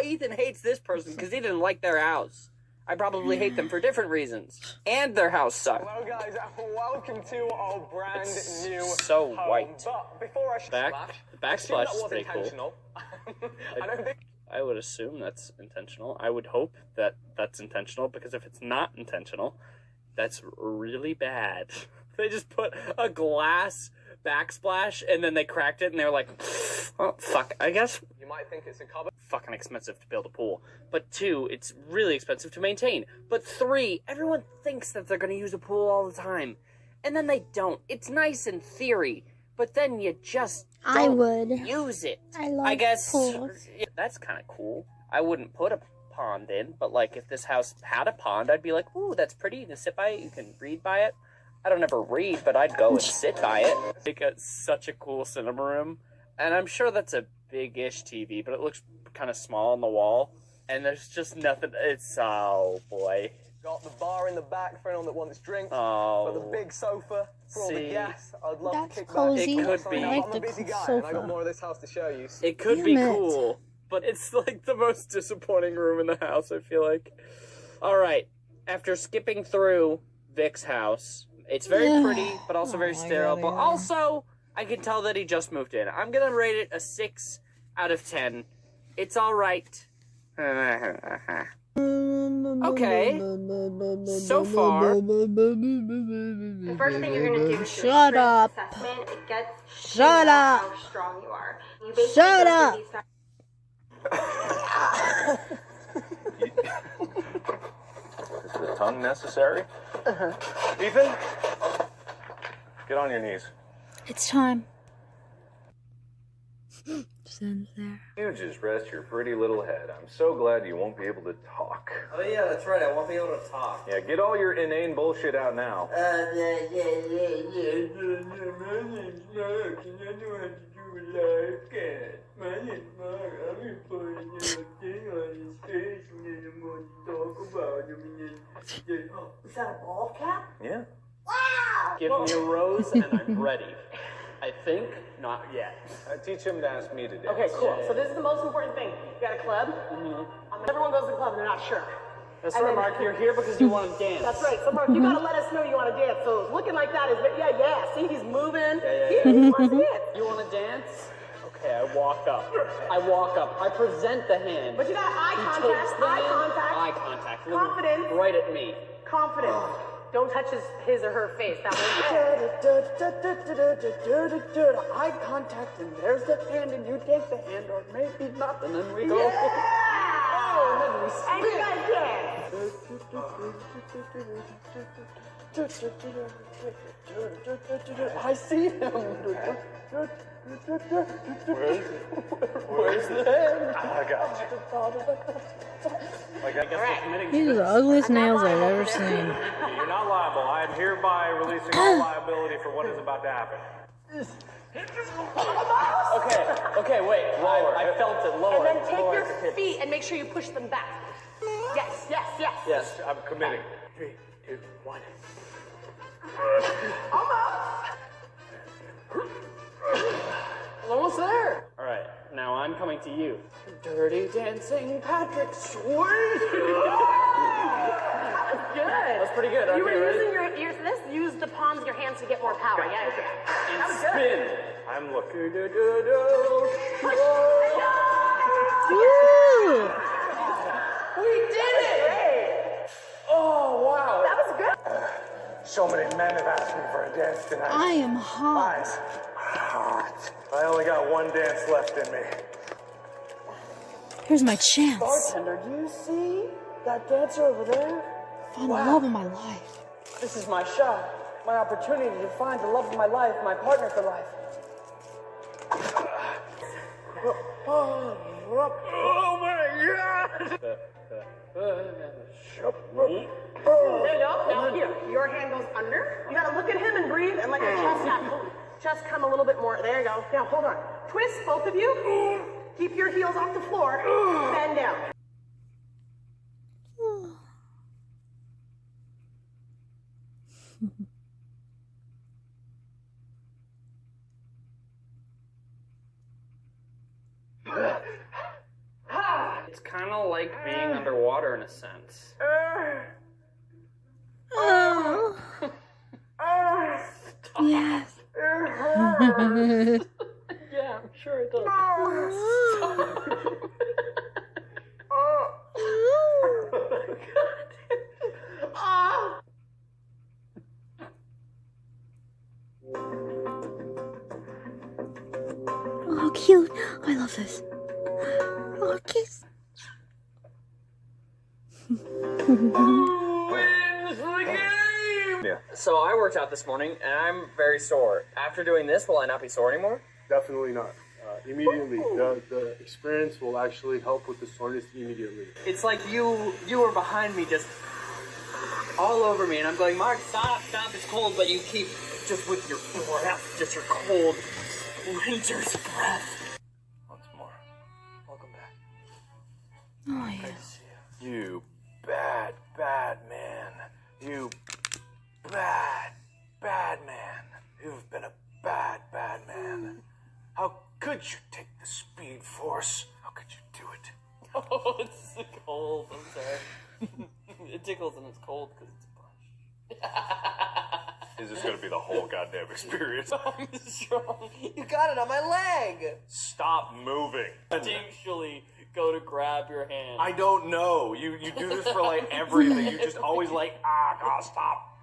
Ethan hates this person because he didn't like their house. I probably hate them for different reasons. And their house sucked.
Hello guys, welcome to our brand new
so
home.
white.
But before I
The backsplash is pretty cool.
I don't think
I would assume that's intentional. I would hope that that's intentional, because if it's not intentional, that's really bad. They just put a glass backsplash and then they cracked it and they were like, oh, fuck, I guess.
you might think it's a cupboard.
Fucking expensive to build a pool. But 2, it's really expensive to maintain. But 3, everyone thinks that they're going to use a pool all the time. And then they don't. It's nice in theory, but then you just don't use it.
I
guess
pools.
Yeah, that's kind of cool. I wouldn't put a pond in, but like if this house had a pond, I'd be like, ooh, that's pretty. You can sit by it. You can read by it. I don't ever read, but I'd go and sit by it. It's got such a cool cinema room. And I'm sure that's a big-ish TV, but it looks kind of small on the wall. And there's just nothing. It's, oh boy.
Got the bar in the back for anyone that wants drinks.
Oh.
Got the big sofa for all the
See?
guests. I'd love
That's
to kick
cozy.
back.
It could be.
I'm
like
a
the
busy guy,
sofa.
and I got more of this house to show you.
It could be
Damn it.
cool, but it's like the most disappointing room in the house, I feel like. Alright, after skipping through Vic's house, it's very pretty, but also very sterile. But also, I can tell that he just moved in. I'm gonna rate it a 6 out of 10. It's alright. Okay. So far.
The first thing you're going to do is do a
Shut
strength
up.
assessment. It gets
Shut up.
how strong you are. You basically
Shut
go
up.
through these
Is the tongue necessary? Ethan? Get on your knees.
It's time. Sun's there.
You just rest your pretty little head. I'm so glad you won't be able to talk.
Oh yeah, that's right, I won't be able to talk.
Yeah, get all your inane bullshit out now.
Is that a ball cap?
Yeah.
Give me a rose and I'm ready. I think not yet.
Teach him to ask me to dance.
Okay, cool. So this is the most important thing. You got a club? Everyone goes to the club and they're not sure.
That's
And
right,
then-
Mark. You're here because you want to dance.
That's right. So Mark, you gotta let us know you want to dance. So it's looking like that is, yeah. See, he's moving.
Yeah.
He wants to dance.
You want to dance? Okay. Okay, I walk up. I present the hand.
But you got eye
He
contact.
takes the
Eye
hand.
contact.
Eye contact. Looking
Confidence.
right at me.
Confidence. Don't touch his or her face. That way.
Eye contact, and there's the hand, and you take the hand, or maybe not, and then we go.
Yeah!
Oh, and then we
And you guys dance.
I see him. Where's the hand?
I got you. Like, I guess we're committing
These are the ugliest nails I've ever seen.
You're not liable. I am hereby releasing all liability for what is about to happen.
Okay, wait. I felt it lower.
And then take
Lower
your
the hips.
feet and make sure you push them back. Yes, yes, yes.
Yes.
I'm committing. 3, 2, 1.
Almost there. All right, now I'm coming to you. Dirty Dancing Patrick Swayze.
Good.
That's pretty good. Okay,
You were
ready?
using your ears for this. Use the palms of your hands to get more power. Yeah.
And
That was good.
spin.
I'm looking.
Woo!
We did it.
Oh, wow.
That was good.
So many men have asked me for a dance tonight.
I am hot.
Eyes. I only got one dance left in me.
Here's my chance.
Bartender, do you see that dancer over there?
Find the love of my life.
This is my shot. My opportunity to find the love of my life, my partner for life.
Oh my god!
There you go. Now here, your hand goes under. You gotta look at him and breathe and let your chest come a little bit more. There you go. Now hold on. Twist, both of you. Keep your heels off the floor. Bend down.
It's kind of like being underwater in a sense.
Oh. Yes.
Yeah, I'm sure it does.
Oh, cute. I love this. Oh, kiss.
Yeah.
So I worked out this morning, and I'm very sore. After doing this, will I not be sore anymore?
Definitely not. Immediately, the experience will actually help with the soreness immediately.
It's like you were behind me, just all over me, and I'm going, Mark, stop, it's cold, but you keep just with your breath, just your cold winter's breath.
Once more. Welcome back.
Oh, yeah.
Good to see you. You bad, bad man. You bad, bad man. You've been a bad, bad man. How could you take the Speed Force? How could you do it?
Oh, it's cold, I'm sorry. It tickles and it's cold because it's a brush.
Is this gonna be the whole goddamn experience?
I'm strong. You got it on my leg.
Stop moving.
Instinctually go to grab your hand.
I don't know. You do this for like everything. You just always like, stop.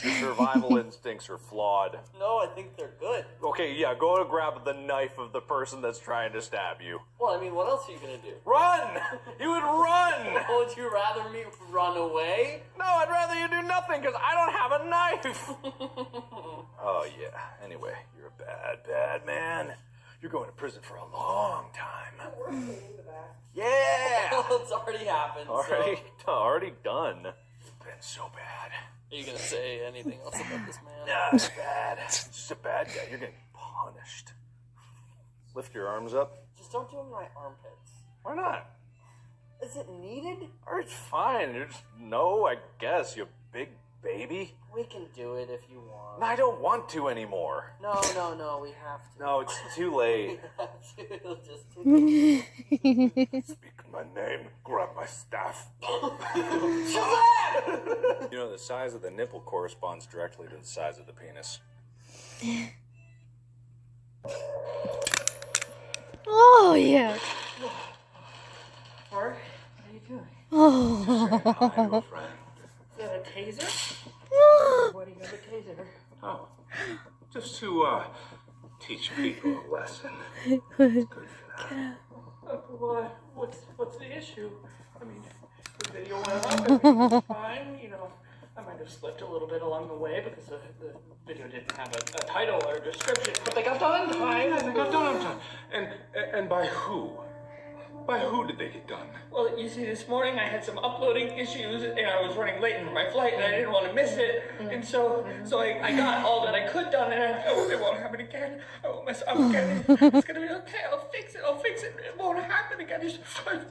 Your survival instincts are flawed.
No, I think they're good.
Okay, yeah, go to grab the knife of the person that's trying to stab you.
Well, I mean, what else are you gonna do?
Run! You would run!
Would you rather me run away?
No, I'd rather you do nothing because I don't have a knife. Oh, yeah. Anyway, you're a bad, bad man. You're going to prison for a long time. Yeah!
Well, it's already happened.
Already done. You've been so bad.
Are you gonna say anything else about this man?
Nah, it's bad. It's just a bad guy. You're getting punished. Lift your arms up.
Just don't do it in my armpits.
Why not?
Is it needed?
Or it's fine. You're just, no, I guess, you big baby.
We can do it if you want.
No, I don't want to anymore.
No, we have to.
No, it's too late.
We have to. Just
Speak my name. Grab my staff. You know, the size of the nipple corresponds directly to the size of the penis.
Oh, yeah.
Mark, how you doing?
Oh.
Is that a taser? Why do you have a taser?
Oh, just to teach people a lesson.
What? What's the issue? I mean, the video went up, everything was fine, you know. I might have slipped a little bit along the way because the video didn't have a title or a description, but they got done on time.
They got done on time. And by who? By who did they get done?
Well, you see, this morning I had some uploading issues, and I was running late for my flight, and I didn't want to miss it. And so I got all that I could done, and it won't happen again. I won't mess up again. It's gonna be okay. I'll fix it. It won't happen again. It's fine.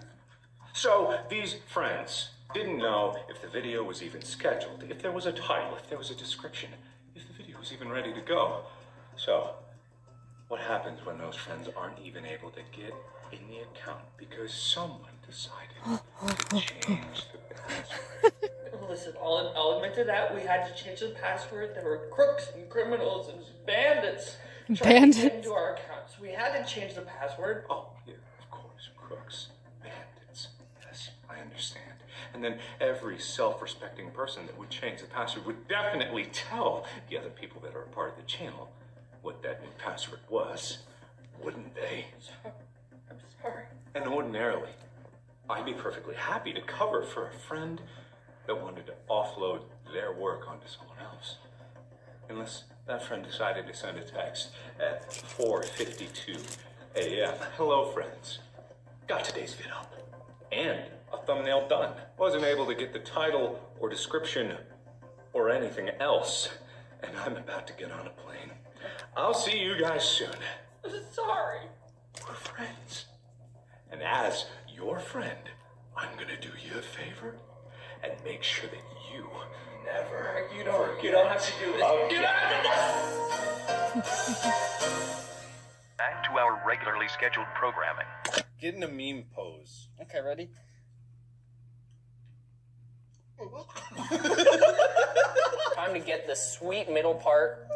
So these friends didn't know if the video was even scheduled, if there was a title, if there was a description, if the video was even ready to go. So what happens when those friends aren't even able to get in the account because someone decided to change the password?
Listen, I'll admit to that. We had to change the password. There were crooks and criminals and bandits trying to get into our accounts. We had to change the password.
Oh, yeah, of course, crooks, bandits. Yes, I understand. And then every self-respecting person that would change the password would definitely tell the other people that are a part of the channel what that new password was, wouldn't they?
I'm sorry.
And ordinarily, I'd be perfectly happy to cover for a friend that wanted to offload their work onto someone else. Unless that friend decided to send a text at 4:52 a.m. Hello, friends. Got today's vid up. And a thumbnail done. Wasn't able to get the title or description or anything else. And I'm about to get on a plane. I'll see you guys soon.
I'm sorry.
We're friends. And as your friend, I'm gonna do you a favor and make sure that you never
You don't have to do this.
Okay.
You don't have to do this.
Back to our regularly scheduled programming.
Get in a meme pose.
Okay, ready? Time to get the sweet middle part.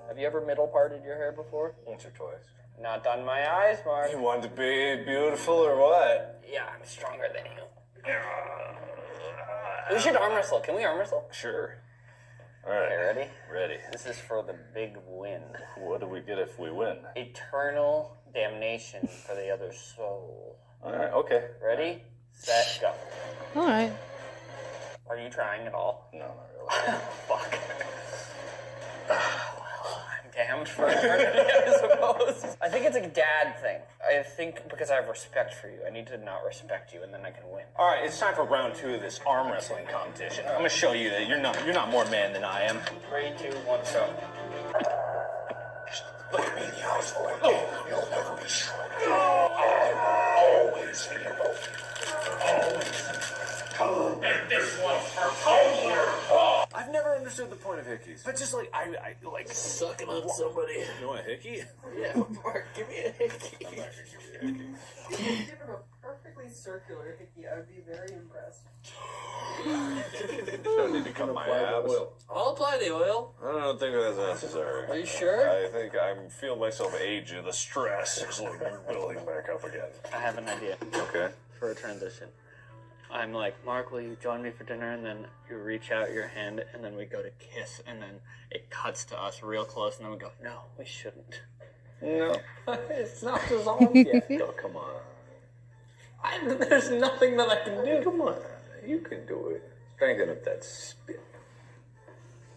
Have you ever middle parted your hair before?
Once or twice.
Not done my eyes, Mark.
You want to be beautiful or what?
Yeah, I'm stronger than you. We should arm wrestle. Can we arm wrestle?
Sure. All right.
Okay, ready?
Ready.
This is for the big win.
What do we get if we win?
Eternal damnation for the other soul.
All right, okay.
Ready, set, go.
All right.
Are you trying at all?
No, not really.
Fuck. Well, I'm damned for eternity, I suppose. I think it's a dad thing. I think because I have respect for you, I need to not respect you, and then I can win.
All right, it's time for round 2 of this arm wrestling competition. I'm gonna show you that you're not more man than I am.
3, 2, 1, go.
Look at me in the eyes, boy. You'll never be sure. I'll always be above you. Always. And this one's for Homer. I've never understood the point of hickeys. But just like, I like sucking on somebody. You want a hickey?
Yeah, Mark, give me a hickey.
I'm not gonna give you a hickey.
If you could give him a perfectly circular hickey, I would be very impressed.
You don't need to cut my abs.
I'll apply the oil.
I don't think that's necessary.
Are you sure?
I think I'm feeling myself age, and the stress is like building back up again.
I have an idea.
Okay.
For a transition. I'm like, Mark, will you join me for dinner? And then you reach out your hand, and then we go to kiss, and then it cuts to us real close, and then we go, no, we shouldn't.
No.
It's not dissolved yet.
Oh, come on.
There's nothing that I can do.
Come on. You can do it. Strengthen up that spit.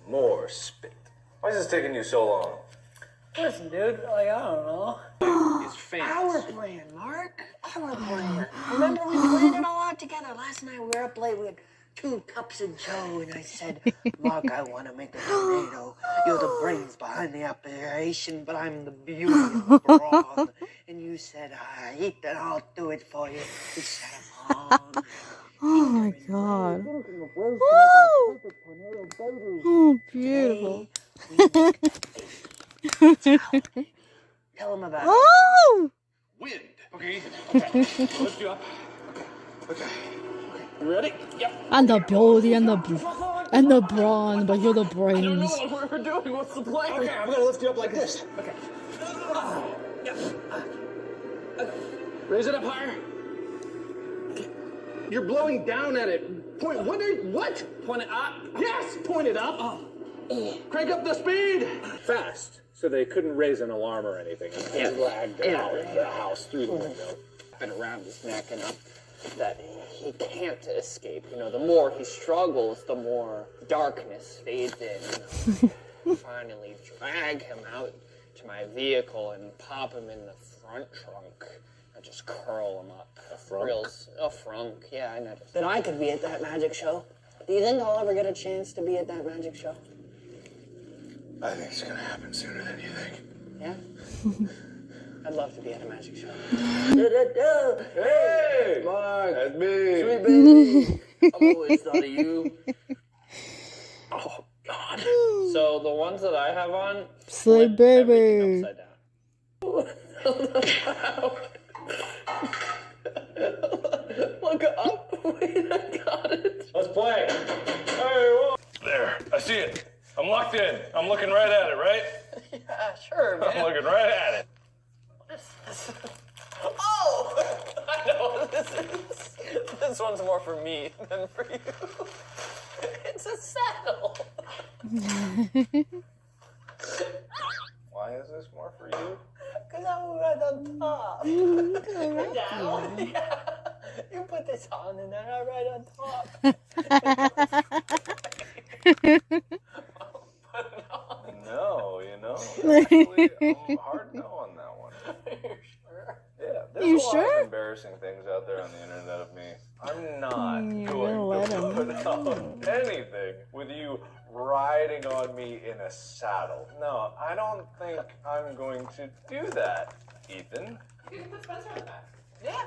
More spit. Why is this taking you so long?
Listen, dude, like, I don't know.
It's famous.
Our plan, Mark. Our plan. Remember we planned it all out together. Last night we were up late. We had 2 cups of Joe, and I said, Mark, I want to make a tornado. You're the brains behind the operation, but I'm the beauty of the brawn. And you said, Ethan, I'll do it for you. We set him on.
Oh my god. Woo! Oh, beautiful.
Tell him about
Oh!
Wind. Okay, Ethan. Lift you up. Okay.
You ready? Yep.
And the beauty and the beauty. And the brawn, but you're the brains.
I don't know what we're doing. What's the plan?
Okay, I'm gonna lift you up like this. Okay.
Raise it up higher. You're blowing down at it. Point. What? Point it up. Yes, point it up. Crank up the speed.
Fast, so they couldn't raise an alarm or anything. And he dragged it out of the house through the window.
Been around his neck enough that he can't escape. You know, the more he struggles, the more darkness fades in. You know. Finally drag him out to my vehicle and pop him in the front trunk. I just curl him up. A frunk, yeah, I noticed. Then I could be at that magic show. Do you think I'll ever get a chance to be at that magic show?
I think it's gonna happen sooner than you think.
Yeah? I'd love to be at a magic show.
Hey!
Mark!
That's me!
Sweet baby! I've always thought of you. Oh, God. So the ones that I have on...
Sleep baby!
Upside down. Look up! Wait, I got it!
Let's play! Hey, whoa. There, I see it. I'm locked in. I'm looking right at it, right?
Yeah, sure, man.
I'm looking right at it.
Oh! I know what this is. This one's more for me than for you. It's a saddle.
Why is this more for you?
Because I'm right on top. Down. Yeah. You put this on and then I'm right on top.
No, you know. Actually, I'm hard no on that one. Yeah, there's
You
a lot
sure?
of embarrassing things out there on the internet of me. I'm not
You're
going
gonna let
to
him.
put up anything with you riding on me in a saddle. No, I don't think I'm going to do that, Ethan.
You can put Spencer on the back.
Yeah.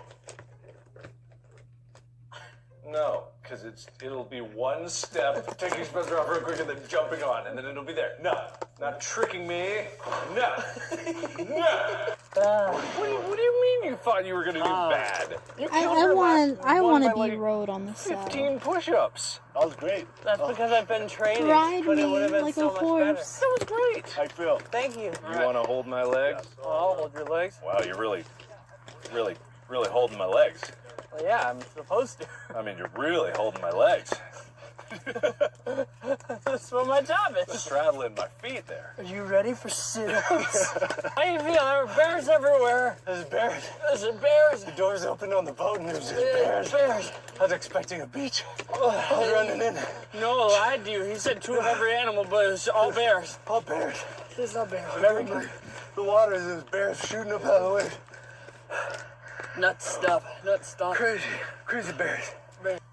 No, because it'll be one step, taking Spencer off real quick and then jumping on, and then it'll be there. No, not tricking me. No. No. What do you mean you thought you were going to do bad? You killed her last
I
one
want to
by,
be
like,
rode on the saddle.
15 push-ups. That was great.
That's because I've been training.
Ride
but it
me
would have been
like
so
a
much
horse.
better.
That was great.
I feel.
Thank you.
You want to hold my legs?
I'll hold your legs.
Wow, you're really holding my legs.
Well, yeah, I'm supposed to.
I mean, you're really holding my legs.
That's what my job is.
Straddling my feet there.
Are you ready for sit-ups? How you feel? There are bears everywhere.
There's bears.
There's bears.
The doors opened on the boat and there's just bears.
Bears.
I was expecting a beach. I was running in.
No, I lied to you. He said two of every animal, but it's all bears.
All bears.
It's not bears.
Very good. The water is there's bears shooting up out of the way.
Nuts stuff.
Crazy bears.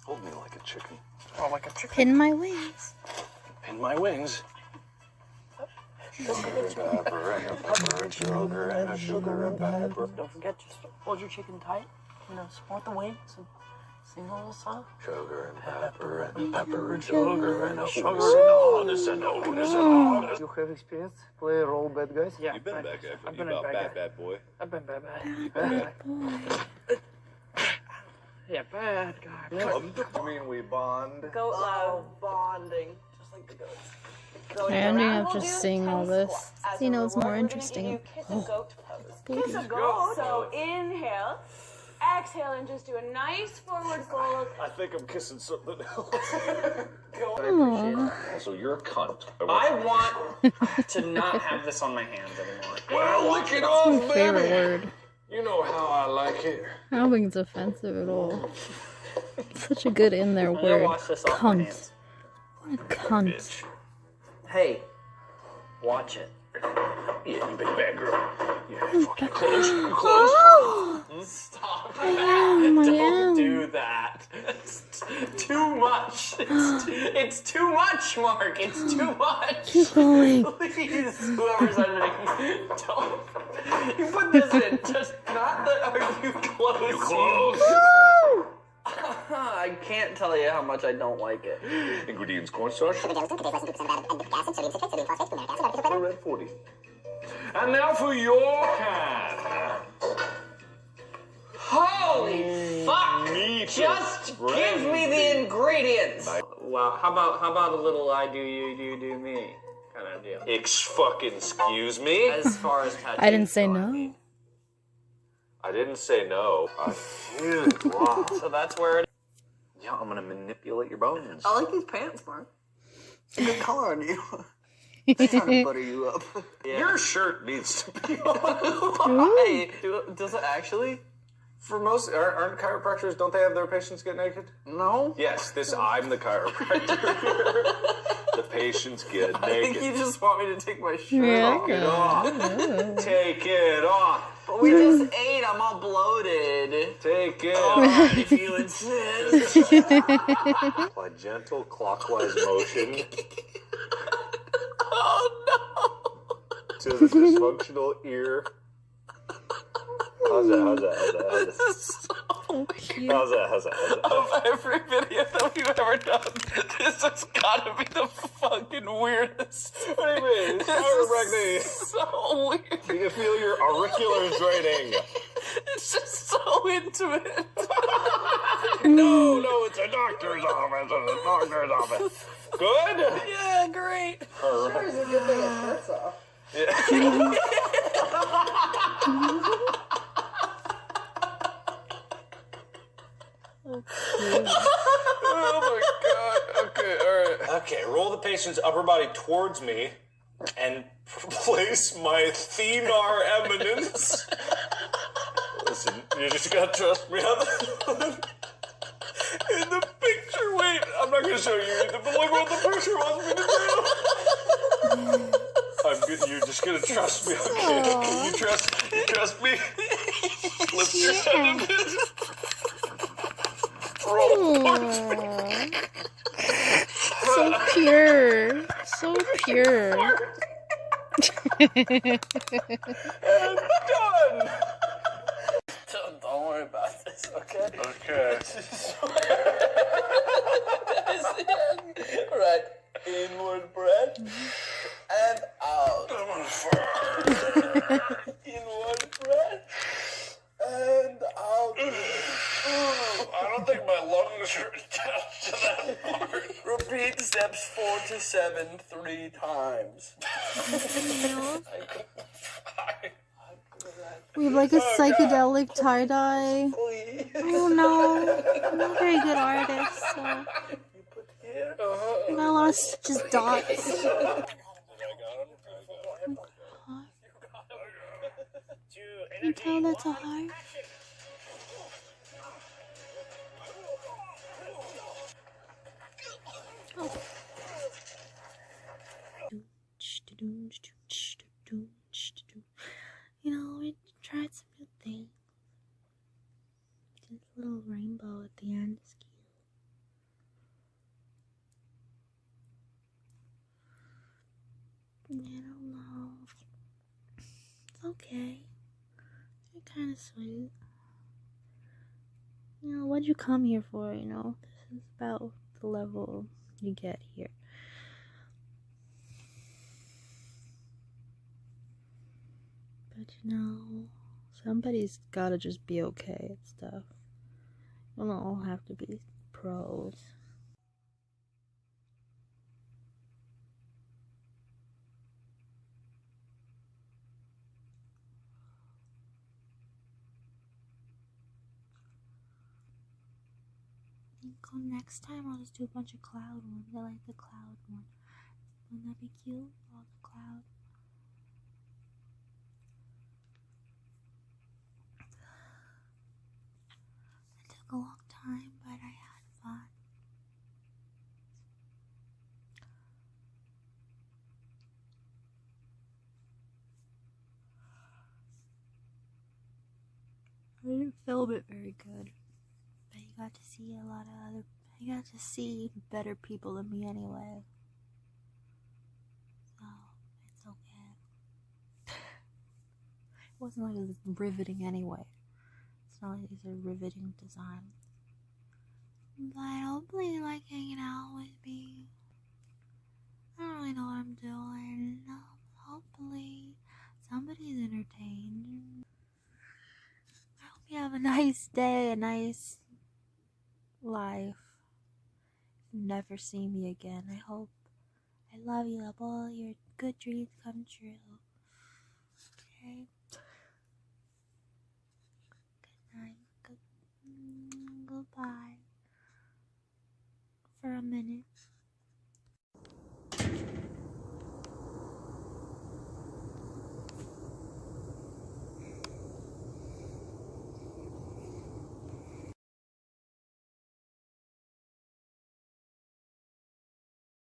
Hold me like a chicken. Oh, like a chicken.
Pin my wings.
Pin my wings. Sugar and pepper and a pepper and sugar and a sugar and pepper.
Don't forget, just hold your chicken tight. You know, support the wings and sing a little song.
Sugar and pepper and pepper and sugar and a sugar and honest and honest and honest.
You have experience play role bad guys?
Yeah.
You've been bad guy.
I've been
You
a
got
bad
bad boy.
I've been bad.
You've been bad.
Yeah, bad guy.
You mean we bond?
Goat love. Bonding. Just like the goats.
I ended up just seeing all this. You know, it's more interesting.
Kiss a goat pose.
Booty.
Kiss a goat. So inhale, exhale, and just do a nice forward fold.
I think I'm kissing something else.
Aw.
So you're a cunt.
I want to not have this on my hands anymore.
Well, lick it
That's
off,
my favorite
baby.
word.
You know how I like it.
I don't think it's offensive at all. It's such a good in there
I'm gonna
word.
wash this off my
Cunt.
hands.
What a cunt.
Hey, watch it.
Yeah, you big bad girl. Yeah, fucking
Close.
close.
Stop
I
that.
am.
Don't do that. It's too much. It's too much, Mark. It's too much.
Keep going.
Please, whoever's editing, don't. You put this in. Just not the. Are you close?
You close.
I can't tell you how much I don't like it.
Ingredients: cornstarch. Red 40. And now for your can.
Holy fuck!
Meat
Just
spread.
give me the ingredients.
Wow. How about a little I do you, you do me kind of deal?
Excuse me?
As far as tattoos
I didn't say no.
I didn't say no. I feel it. Wow.
So that's where it.
Yeah, I'm gonna manipulate your bones.
I like these pants, Mark. It's a good color on you. I'm trying to butter you up.
Yeah.
Your shirt needs to be on.
Why? Does it actually?
For most, aren't chiropractors, don't they have their patients get naked?
No.
Yes, I'm the chiropractor. The patients get
I
naked.
think you just want me to take my shirt
Yeah.
off.
Take it off. Take it off.
But we just ate. I'm all bloated.
Take it
Oh,
off.
if you insist.
A gentle clockwise motion
Oh
to the dysfunctional ear. How's that?
This is so cute.
How's that?
Of every video that we've ever done, this has gotta be the fucking weirdest.
What do you mean? It's
This
chiropractic.
is so weird.
Do you feel your auriculars draining?
It's just so intimate.
No, it's a doctor's office. It's a doctor's office. Good?
Yeah, great.
All
Sure
right.
is a good thing it hurts off.
Oh my god. Okay, alright. Okay, roll the patient's upper body towards me and place my thenar eminence. Listen, you just gotta trust me on this one. In the picture, wait, I'm not gonna show you either, but look what the picture wants me to do. You're just gonna trust me, okay? You trust me? Lift your head a bit. Roll towards me.
So pure. So pure.
Done.
Don't worry about this, okay?
Okay.
Right. Inward breath and out. Inward breath and out.
I don't think my lungs are attached to that part.
Repeat steps 4 to 7 3 times.
We have like a psychedelic tie-dye. I don't know. I'm not a very good artist, so I got a lot of just dots. Can you tell that's a heart? Oh. You know, we tried some new things. This little rainbow at the end is cute. I don't know. It's okay. You're kind of sweet. You know, what'd you come here for, you know? This is about the level you get here. But you know, somebody's gotta just be okay at stuff. You don't all have to be pros. Go next time, I'll just do a bunch of cloud ones. I like the cloud one. Wouldn't that be cute? All the cloud. It took a long time, but I had fun. I didn't film it very good. But you got to see a lot of other. You got to see better people than me anyway. So, it's okay. It wasn't like it was riveting anyway. It's not like these are riveting designs. But hopefully you like hanging out with me. I don't really know what I'm doing. Hopefully somebody's entertained. I hope you have a nice day, a nice life. never see me again. I love you. I hope all your good dreams come true. Okay. Good night. Goodbye. For a minute.